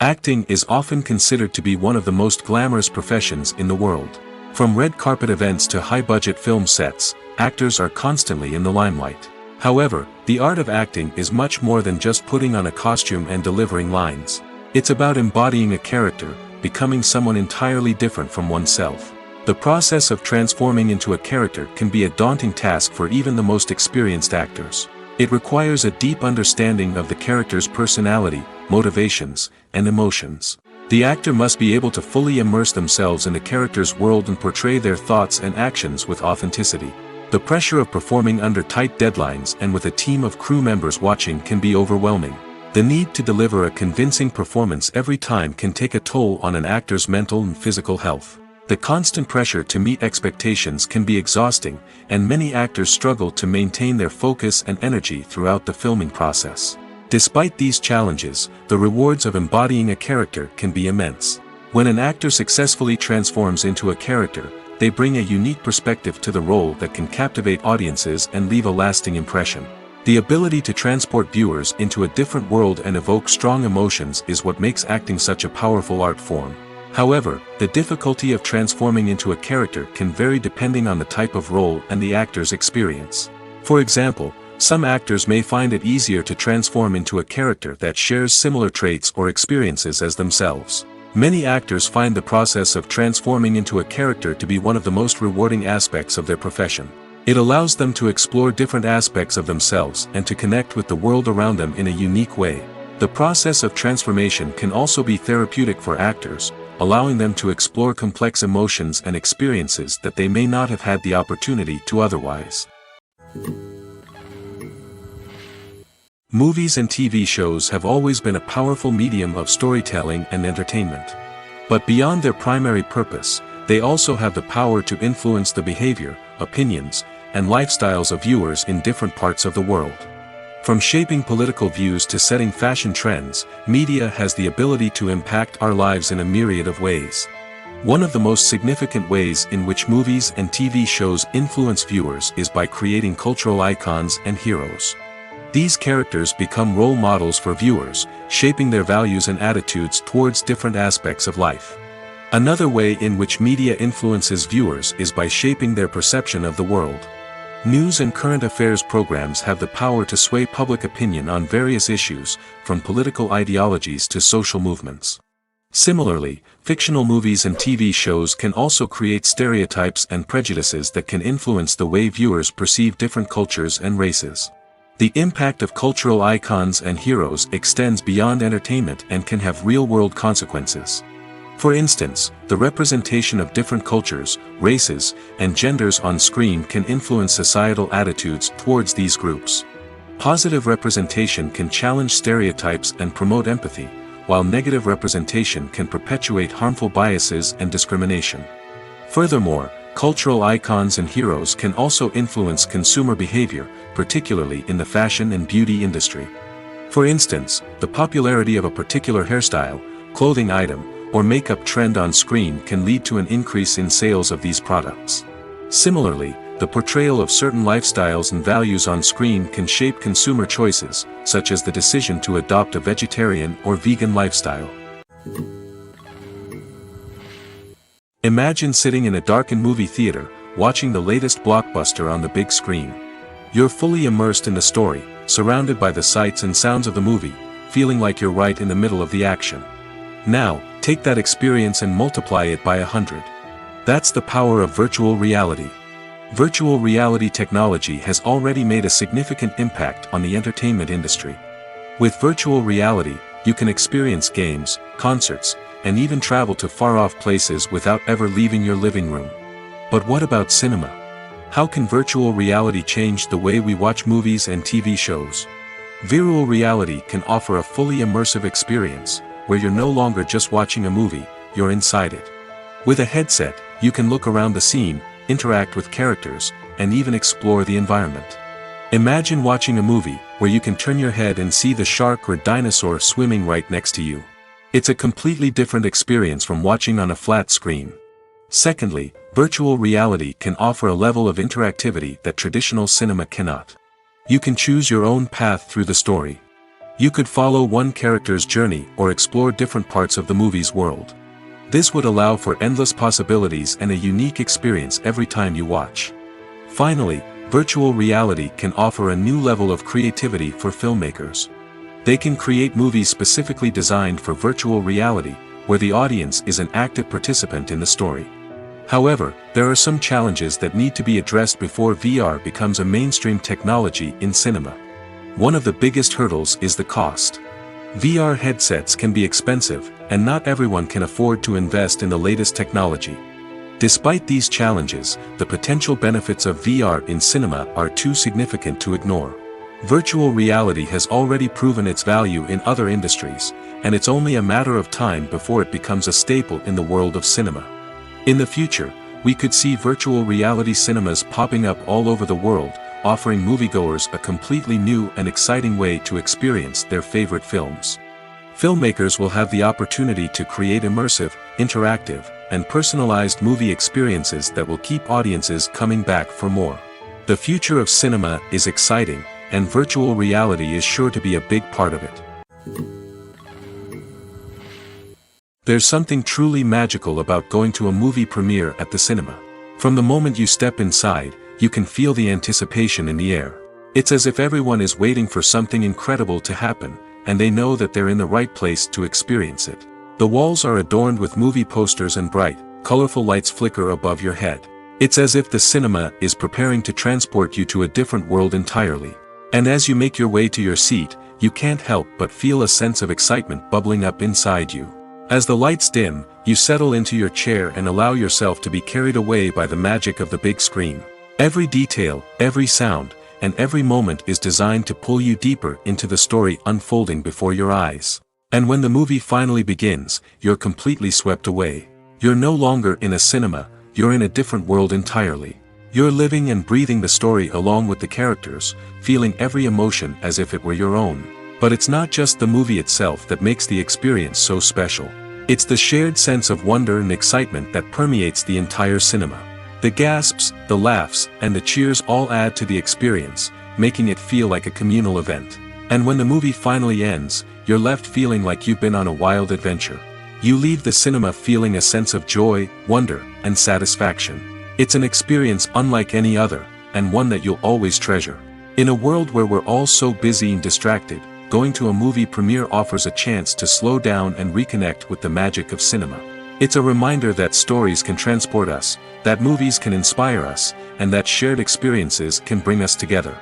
Acting is often considered to be one of the most glamorous professions in the world. From red carpet events to high-budget film sets, actors are constantly in the limelight. However, the art of acting is much more than just putting on a costume and delivering lines. It's about embodying a character, becoming someone entirely different from oneself. The process of transforming into a character can be a daunting task for even the most experienced actors. It requires a deep understanding of the character's personality, motivations, and emotions. The actor must be able to fully immerse themselves in the character's world and portray their thoughts and actions with authenticity. The pressure of performing under tight deadlines and with a team of crew members watching can be overwhelming. The need to deliver a convincing performance every time can take a toll on an actor's mental and physical health. The constant pressure to meet expectations can be exhausting, and many actors struggle to maintain their focus and energy throughout the filming process. Despite these challenges, the rewards of embodying a character can be immense. When an actor successfully transforms into a character, they bring a unique perspective to the role that can captivate audiences and leave a lasting impression. The ability to transport viewers into a different world and evoke strong emotions is what makes acting such a powerful art form. However, the difficulty of transforming into a character can vary depending on the type of role and the actor's experience. For example, some actors may find it easier to transform into a character that shares similar traits or experiences as themselves. Many actors find the process of transforming into a character to be one of the most rewarding aspects of their profession. It allows them to explore different aspects of themselves and to connect with the world around them in a unique way. The process of transformation can also be therapeutic for actors, allowing them to explore complex emotions and experiences that they may not have had the opportunity to otherwise. Movies and TV shows have always been a powerful medium of storytelling and entertainment. But beyond their primary purpose, they also have the power to influence the behavior, opinions, and lifestyles of viewers in different parts of the world. From shaping political views to setting fashion trends, media has the ability to impact our lives in a myriad of ways. One of the most significant ways in which movies and TV shows influence viewers is by creating cultural icons and heroes. These characters become role models for viewers, shaping their values and attitudes towards different aspects of life. Another way in which media influences viewers is by shaping their perception of the world. News and current affairs programs have the power to sway public opinion on various issues, from political ideologies to social movements. Similarly, fictional movies and TV shows can also create stereotypes and prejudices that can influence the way viewers perceive different cultures and races. The impact of cultural icons and heroes extends beyond entertainment and can have real-world consequences. For instance, the representation of different cultures, races, and genders on screen can influence societal attitudes towards these groups. Positive representation can challenge stereotypes and promote empathy, while negative representation can perpetuate harmful biases and discrimination. Furthermore, cultural icons and heroes can also influence consumer behavior, particularly in the fashion and beauty industry. For instance, the popularity of a particular hairstyle, clothing item, or makeup trend on screen can lead to an increase in sales of these products. Similarly, the portrayal of certain lifestyles and values on screen can shape consumer choices, such as the decision to adopt a vegetarian or vegan lifestyle. Imagine sitting in a darkened movie theater, watching the latest blockbuster on the big screen. You're fully immersed in the story, surrounded by the sights and sounds of the movie, feeling like you're right in the middle of the action. Now, take that experience and multiply it by 100. That's the power of virtual reality. Virtual reality technology has already made a significant impact on the entertainment industry. With virtual reality, you can experience games, concerts, and even travel to far-off places without ever leaving your living room. But what about cinema? How can virtual reality change the way we watch movies and TV shows? Virtual reality can offer a fully immersive experience, where you're no longer just watching a movie, you're inside it. With a headset, you can look around the scene, interact with characters, and even explore the environment. Imagine watching a movie where you can turn your head and see the shark or dinosaur swimming right next to you. It's a completely different experience from watching on a flat screen. Secondly, virtual reality can offer a level of interactivity that traditional cinema cannot. You can choose your own path through the story. You could follow one character's journey or explore different parts of the movie's world. This would allow for endless possibilities and a unique experience every time you watch. Finally, virtual reality can offer a new level of creativity for filmmakers. They can create movies specifically designed for virtual reality, where the audience is an active participant in the story. However, there are some challenges that need to be addressed before VR becomes a mainstream technology in cinema. One of the biggest hurdles is the cost. VR headsets can be expensive, and not everyone can afford to invest in the latest technology. Despite these challenges, the potential benefits of VR in cinema are too significant to ignore. Virtual reality has already proven its value in other industries, and it's only a matter of time before it becomes a staple in the world of cinema. In the future, we could see virtual reality cinemas popping up all over the world, offering moviegoers a completely new and exciting way to experience their favorite films. Filmmakers will have the opportunity to create immersive, interactive, and personalized movie experiences that will keep audiences coming back for more. The future of cinema is exciting, and virtual reality is sure to be a big part of it. There's something truly magical about going to a movie premiere at the cinema. From the moment you step inside, you can feel the anticipation in the air. It's as if everyone is waiting for something incredible to happen, and they know that they're in the right place to experience it. The walls are adorned with movie posters and bright, colorful lights flicker above your head. It's as if the cinema is preparing to transport you to a different world entirely. And as you make your way to your seat, you can't help but feel a sense of excitement bubbling up inside you. As the lights dim, you settle into your chair and allow yourself to be carried away by the magic of the big screen. Every detail, every sound, and every moment is designed to pull you deeper into the story unfolding before your eyes. And when the movie finally begins, you're completely swept away. You're no longer in a cinema, you're in a different world entirely. You're living and breathing the story along with the characters, feeling every emotion as if it were your own. But it's not just the movie itself that makes the experience so special. It's the shared sense of wonder and excitement that permeates the entire cinema. The gasps, the laughs, and the cheers all add to the experience, making it feel like a communal event. And when the movie finally ends, you're left feeling like you've been on a wild adventure. You leave the cinema feeling a sense of joy, wonder, and satisfaction. It's an experience unlike any other, and one that you'll always treasure. In a world where we're all so busy and distracted, going to a movie premiere offers a chance to slow down and reconnect with the magic of cinema. It's a reminder that stories can transport us, that movies can inspire us, and that shared experiences can bring us together.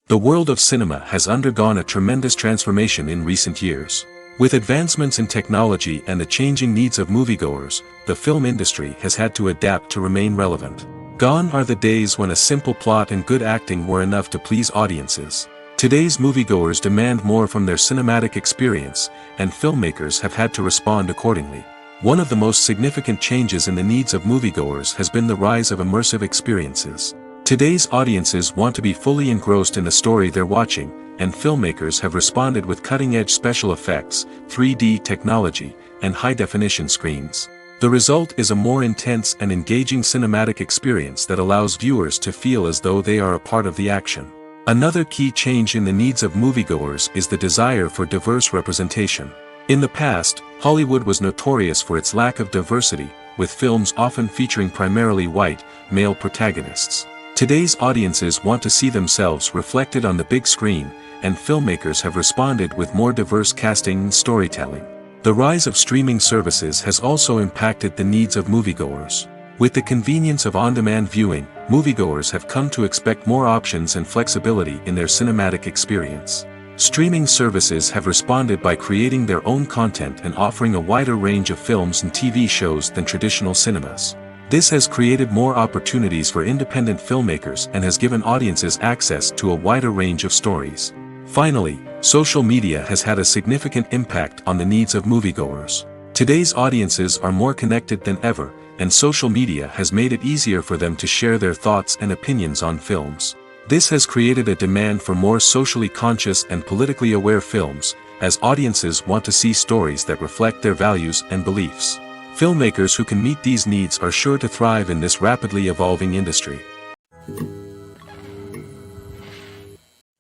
The world of cinema has undergone a tremendous transformation in recent years. With advancements in technology and the changing needs of moviegoers, the film industry has had to adapt to remain relevant. Gone are the days when a simple plot and good acting were enough to please audiences. Today's moviegoers demand more from their cinematic experience, and filmmakers have had to respond accordingly. One of the most significant changes in the needs of moviegoers has been the rise of immersive experiences. Today's audiences want to be fully engrossed in the story they're watching, and filmmakers have responded with cutting-edge special effects, 3D technology, and high-definition screens. The result is a more intense and engaging cinematic experience that allows viewers to feel as though they are a part of the action. Another key change in the needs of moviegoers is the desire for diverse representation. In the past, Hollywood was notorious for its lack of diversity, with films often featuring primarily white, male protagonists. Today's audiences want to see themselves reflected on the big screen, and filmmakers have responded with more diverse casting and storytelling. The rise of streaming services has also impacted the needs of moviegoers. With the convenience of on-demand viewing, moviegoers have come to expect more options and flexibility in their cinematic experience. Streaming services have responded by creating their own content and offering a wider range of films and TV shows than traditional cinemas. This has created more opportunities for independent filmmakers and has given audiences access to a wider range of stories. Finally, social media has had a significant impact on the needs of moviegoers. Today's audiences are more connected than ever, and social media has made it easier for them to share their thoughts and opinions on films. This has created a demand for more socially conscious and politically aware films, as audiences want to see stories that reflect their values and beliefs. Filmmakers who can meet these needs are sure to thrive in this rapidly evolving industry.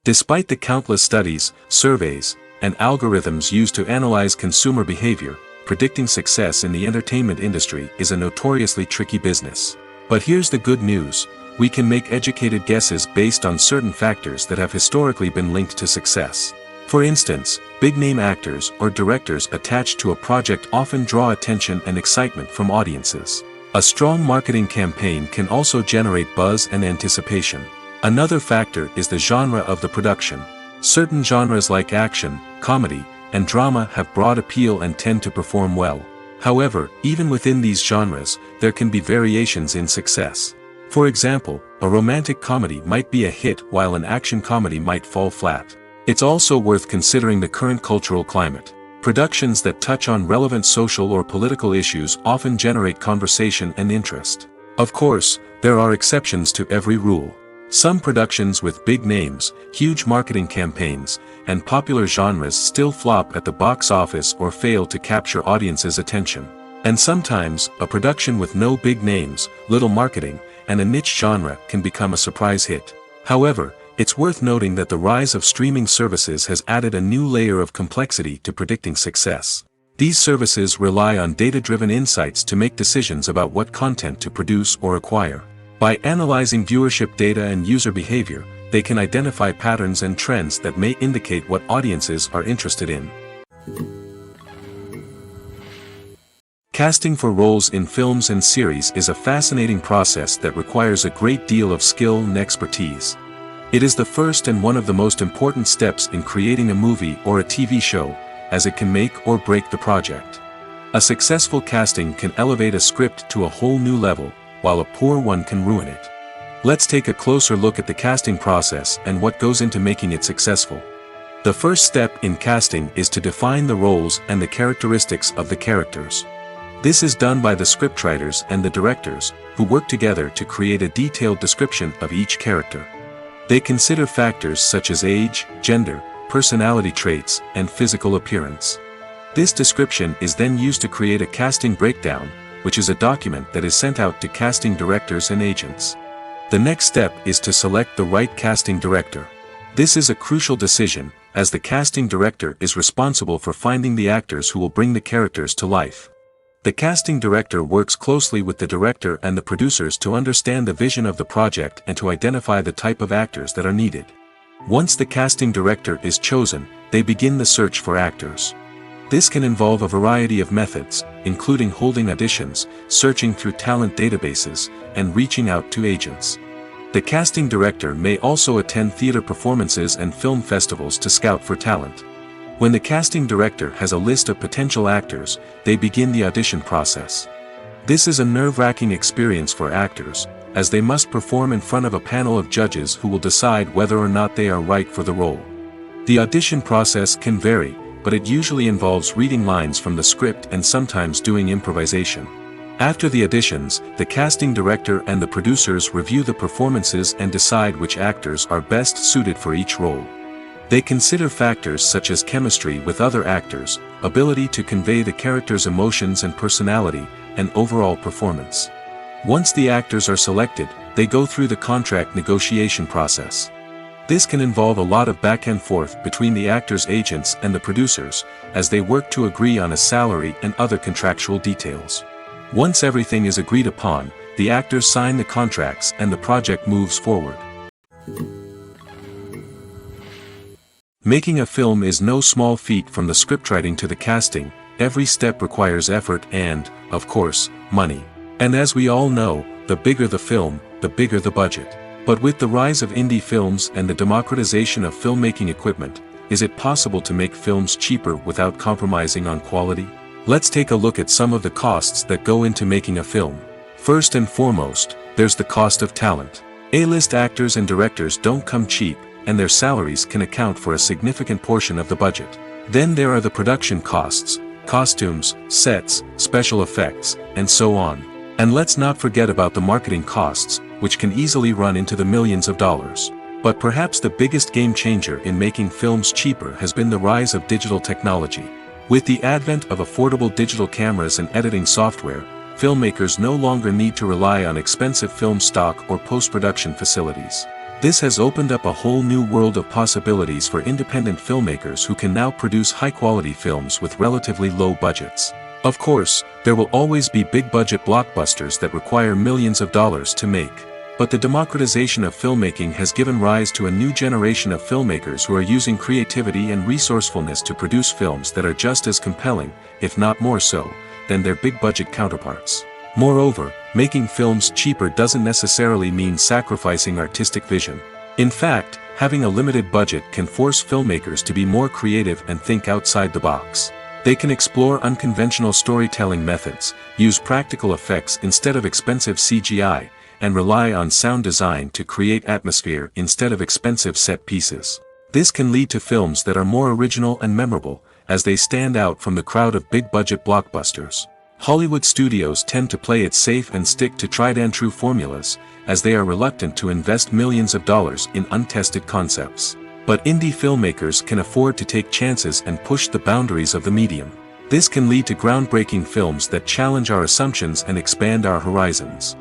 Despite the countless studies, surveys, and algorithms used to analyze consumer behavior, predicting success in the entertainment industry is a notoriously tricky business. But here's the good news: we can make educated guesses based on certain factors that have historically been linked to success. For instance, big-name actors or directors attached to a project often draw attention and excitement from audiences. A strong marketing campaign can also generate buzz and anticipation. Another factor is the genre of the production. Certain genres like action, comedy, and drama have broad appeal and tend to perform well. However, even within these genres, there can be variations in success. For example, a romantic comedy might be a hit while an action comedy might fall flat. It's also worth considering the current cultural climate. Productions that touch on relevant social or political issues often generate conversation and interest. Of course, there are exceptions to every rule. Some productions with big names, huge marketing campaigns, and popular genres still flop at the box office or fail to capture audiences' attention. And sometimes, a production with no big names, little marketing, and a niche genre can become a surprise hit. However, it's worth noting that the rise of streaming services has added a new layer of complexity to predicting success. These services rely on data-driven insights to make decisions about what content to produce or acquire. By analyzing viewership data and user behavior, they can identify patterns and trends that may indicate what audiences are interested in. Casting for roles in films and series is a fascinating process that requires a great deal of skill and expertise. It is the first and one of the most important steps in creating a movie or a TV show, as it can make or break the project. A successful casting can elevate a script to a whole new level, while a poor one can ruin it. Let's take a closer look at the casting process and what goes into making it successful. The first step in casting is to define the roles and the characteristics of the characters. This is done by the scriptwriters and the directors, who work together to create a detailed description of each character. They consider factors such as age, gender, personality traits, and physical appearance. This description is then used to create a casting breakdown, which is a document that is sent out to casting directors and agents. The next step is to select the right casting director. This is a crucial decision, as the casting director is responsible for finding the actors who will bring the characters to life. The casting director works closely with the director and the producers to understand the vision of the project and to identify the type of actors that are needed. Once the casting director is chosen, they begin the search for actors. This can involve a variety of methods, including holding auditions, searching through talent databases, and reaching out to agents. The casting director may also attend theater performances and film festivals to scout for talent. When the casting director has a list of potential actors, they begin the audition process. This is a nerve-wracking experience for actors, as they must perform in front of a panel of judges who will decide whether or not they are right for the role. The audition process can vary, but it usually involves reading lines from the script and sometimes doing improvisation. After the auditions, the casting director and the producers review the performances and decide which actors are best suited for each role. They consider factors such as chemistry with other actors, ability to convey the character's emotions and personality, and overall performance. Once the actors are selected, they go through the contract negotiation process. This can involve a lot of back and forth between the actors' agents and the producers, as they work to agree on a salary and other contractual details. Once everything is agreed upon, the actors sign the contracts and the project moves forward. Making a film is no small feat. From the scriptwriting to the casting, every step requires effort and, of course, money. And as we all know, the bigger the film, the bigger the budget. But with the rise of indie films and the democratization of filmmaking equipment, is it possible to make films cheaper without compromising on quality? Let's take a look at some of the costs that go into making a film. First and foremost, there's the cost of talent. A-list actors and directors don't come cheap, and their salaries can account for a significant portion of the budget. Then there are the production costs, costumes, sets, special effects, and so on. And let's not forget about the marketing costs, which can easily run into the millions of dollars. But perhaps the biggest game changer in making films cheaper has been the rise of digital technology. With the advent of affordable digital cameras and editing software, filmmakers no longer need to rely on expensive film stock or post-production facilities. This has opened up a whole new world of possibilities for independent filmmakers who can now produce high-quality films with relatively low budgets. Of course, there will always be big-budget blockbusters that require millions of dollars to make. But the democratization of filmmaking has given rise to a new generation of filmmakers who are using creativity and resourcefulness to produce films that are just as compelling, if not more so, than their big-budget counterparts. Moreover, making films cheaper doesn't necessarily mean sacrificing artistic vision. In fact, having a limited budget can force filmmakers to be more creative and think outside the box. They can explore unconventional storytelling methods, use practical effects instead of expensive CGI, and rely on sound design to create atmosphere instead of expensive set pieces. This can lead to films that are more original and memorable, as they stand out from the crowd of big-budget blockbusters. Hollywood studios tend to play it safe and stick to tried-and-true formulas, as they are reluctant to invest millions of dollars in untested concepts. But indie filmmakers can afford to take chances and push the boundaries of the medium. This can lead to groundbreaking films that challenge our assumptions and expand our horizons.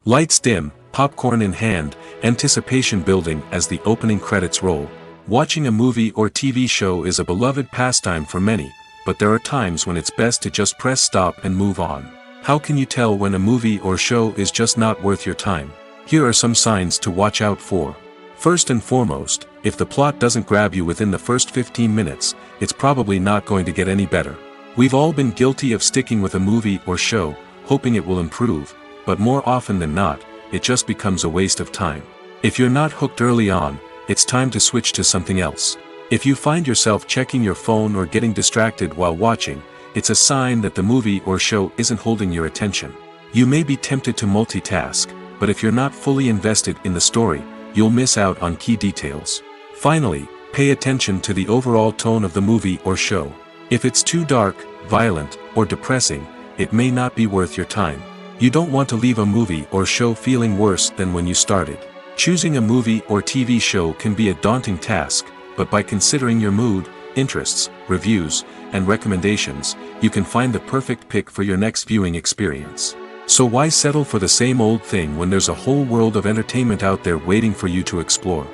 Lights dim, popcorn in hand, anticipation building as the opening credits roll. Watching a movie or TV show is a beloved pastime for many, but there are times when it's best to just press stop and move on. How can you tell when a movie or show is just not worth your time? Here are some signs to watch out for. First and foremost, if the plot doesn't grab you within the first 15 minutes, it's probably not going to get any better. We've all been guilty of sticking with a movie or show, hoping it will improve, but more often than not, it just becomes a waste of time. If you're not hooked early on, it's time to switch to something else. If you find yourself checking your phone or getting distracted while watching, it's a sign that the movie or show isn't holding your attention. You may be tempted to multitask, but if you're not fully invested in the story, you'll miss out on key details. Finally, pay attention to the overall tone of the movie or show. If it's too dark, violent, or depressing, it may not be worth your time. You don't want to leave a movie or show feeling worse than when you started. Choosing a movie or TV show can be a daunting task, but by considering your mood, interests, reviews, and recommendations, you can find the perfect pick for your next viewing experience. So why settle for the same old thing when there's a whole world of entertainment out there waiting for you to explore?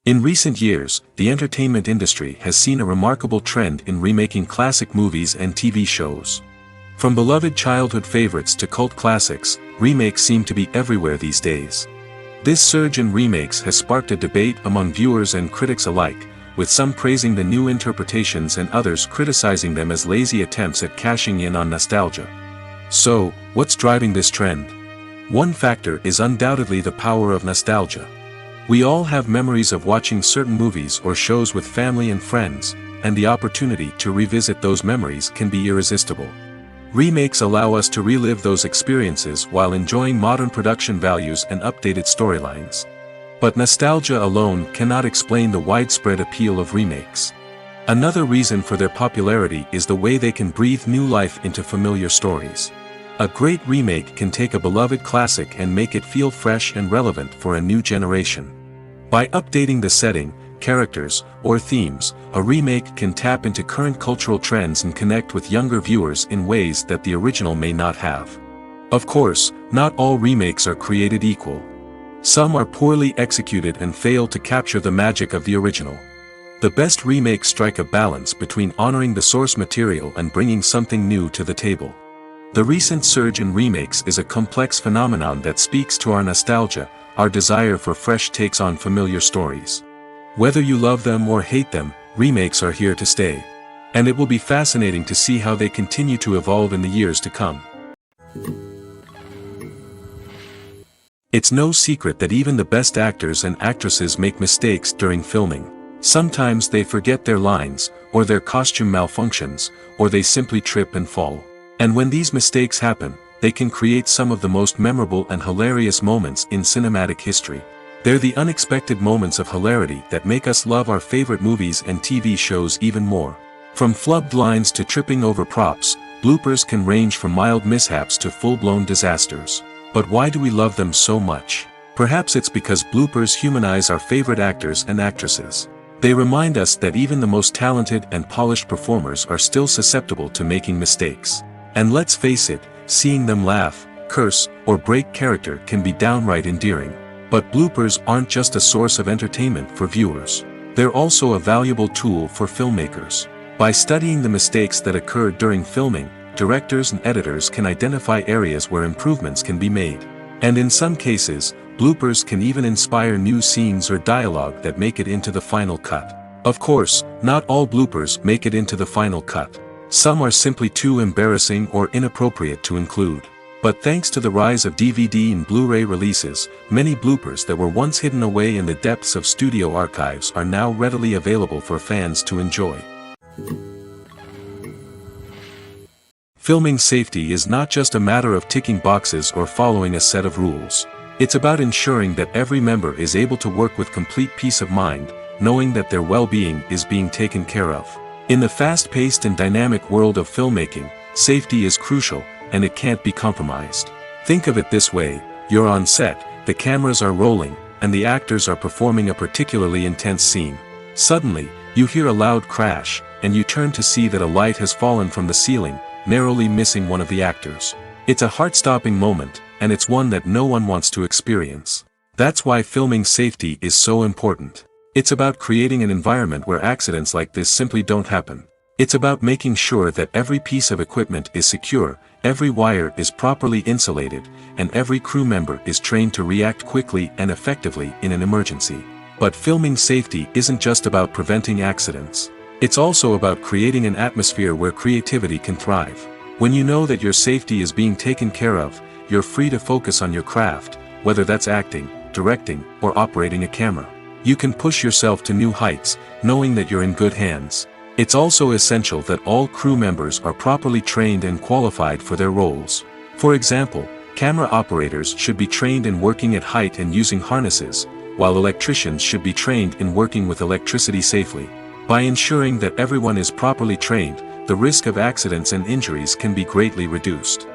In recent years, the entertainment industry has seen a remarkable trend in remaking classic movies and TV shows. From beloved childhood favorites to cult classics, remakes seem to be everywhere these days. This surge in remakes has sparked a debate among viewers and critics alike, with some praising the new interpretations and others criticizing them as lazy attempts at cashing in on nostalgia. So, what's driving this trend? One factor is undoubtedly the power of nostalgia. We all have memories of watching certain movies or shows with family and friends, and the opportunity to revisit those memories can be irresistible. Remakes allow us to relive those experiences while enjoying modern production values and updated storylines. But nostalgia alone cannot explain the widespread appeal of remakes. Another reason for their popularity is the way they can breathe new life into familiar stories. A great remake can take a beloved classic and make it feel fresh and relevant for a new generation. By updating the setting, characters, or themes, a remake can tap into current cultural trends and connect with younger viewers in ways that the original may not have. Of course, not all remakes are created equal. Some are poorly executed and fail to capture the magic of the original. The best remakes strike a balance between honoring the source material and bringing something new to the table. The recent surge in remakes is a complex phenomenon that speaks to our nostalgia, our desire for fresh takes on familiar stories. Whether you love them or hate them, remakes are here to stay. And it will be fascinating to see how they continue to evolve in the years to come. It's no secret that even the best actors and actresses make mistakes during filming. Sometimes they forget their lines, or their costume malfunctions, or they simply trip and fall. And when these mistakes happen, they can create some of the most memorable and hilarious moments in cinematic history. They're the unexpected moments of hilarity that make us love our favorite movies and TV shows even more. From flubbed lines to tripping over props, bloopers can range from mild mishaps to full-blown disasters. But why do we love them so much? Perhaps it's because bloopers humanize our favorite actors and actresses. They remind us that even the most talented and polished performers are still susceptible to making mistakes. And let's face it, seeing them laugh, curse, or break character can be downright endearing. But bloopers aren't just a source of entertainment for viewers. They're also a valuable tool for filmmakers. By studying the mistakes that occurred during filming, directors and editors can identify areas where improvements can be made. And in some cases, bloopers can even inspire new scenes or dialogue that make it into the final cut. Of course, not all bloopers make it into the final cut. Some are simply too embarrassing or inappropriate to include. But thanks to the rise of DVD and Blu-ray releases, many bloopers that were once hidden away in the depths of studio archives are now readily available for fans to enjoy. Filming safety is not just a matter of ticking boxes or following a set of rules. It's about ensuring that every member is able to work with complete peace of mind, knowing that their well-being is being taken care of. In the fast-paced and dynamic world of filmmaking, safety is crucial, and it can't be compromised. Think of it this way: you're on set, the cameras are rolling, and the actors are performing a particularly intense scene. Suddenly, you hear a loud crash, and you turn to see that a light has fallen from the ceiling, narrowly missing one of the actors. It's a heart-stopping moment, and it's one that no one wants to experience. That's why filming safety is so important. It's about creating an environment where accidents like this simply don't happen. It's about making sure that every piece of equipment is secure, every wire is properly insulated, and every crew member is trained to react quickly and effectively in an emergency. But filming safety isn't just about preventing accidents. It's also about creating an atmosphere where creativity can thrive. When you know that your safety is being taken care of, you're free to focus on your craft, whether that's acting, directing, or operating a camera. You can push yourself to new heights, knowing that you're in good hands. It's also essential that all crew members are properly trained and qualified for their roles. For example, camera operators should be trained in working at height and using harnesses, while electricians should be trained in working with electricity safely. By ensuring that everyone is properly trained, the risk of accidents and injuries can be greatly reduced.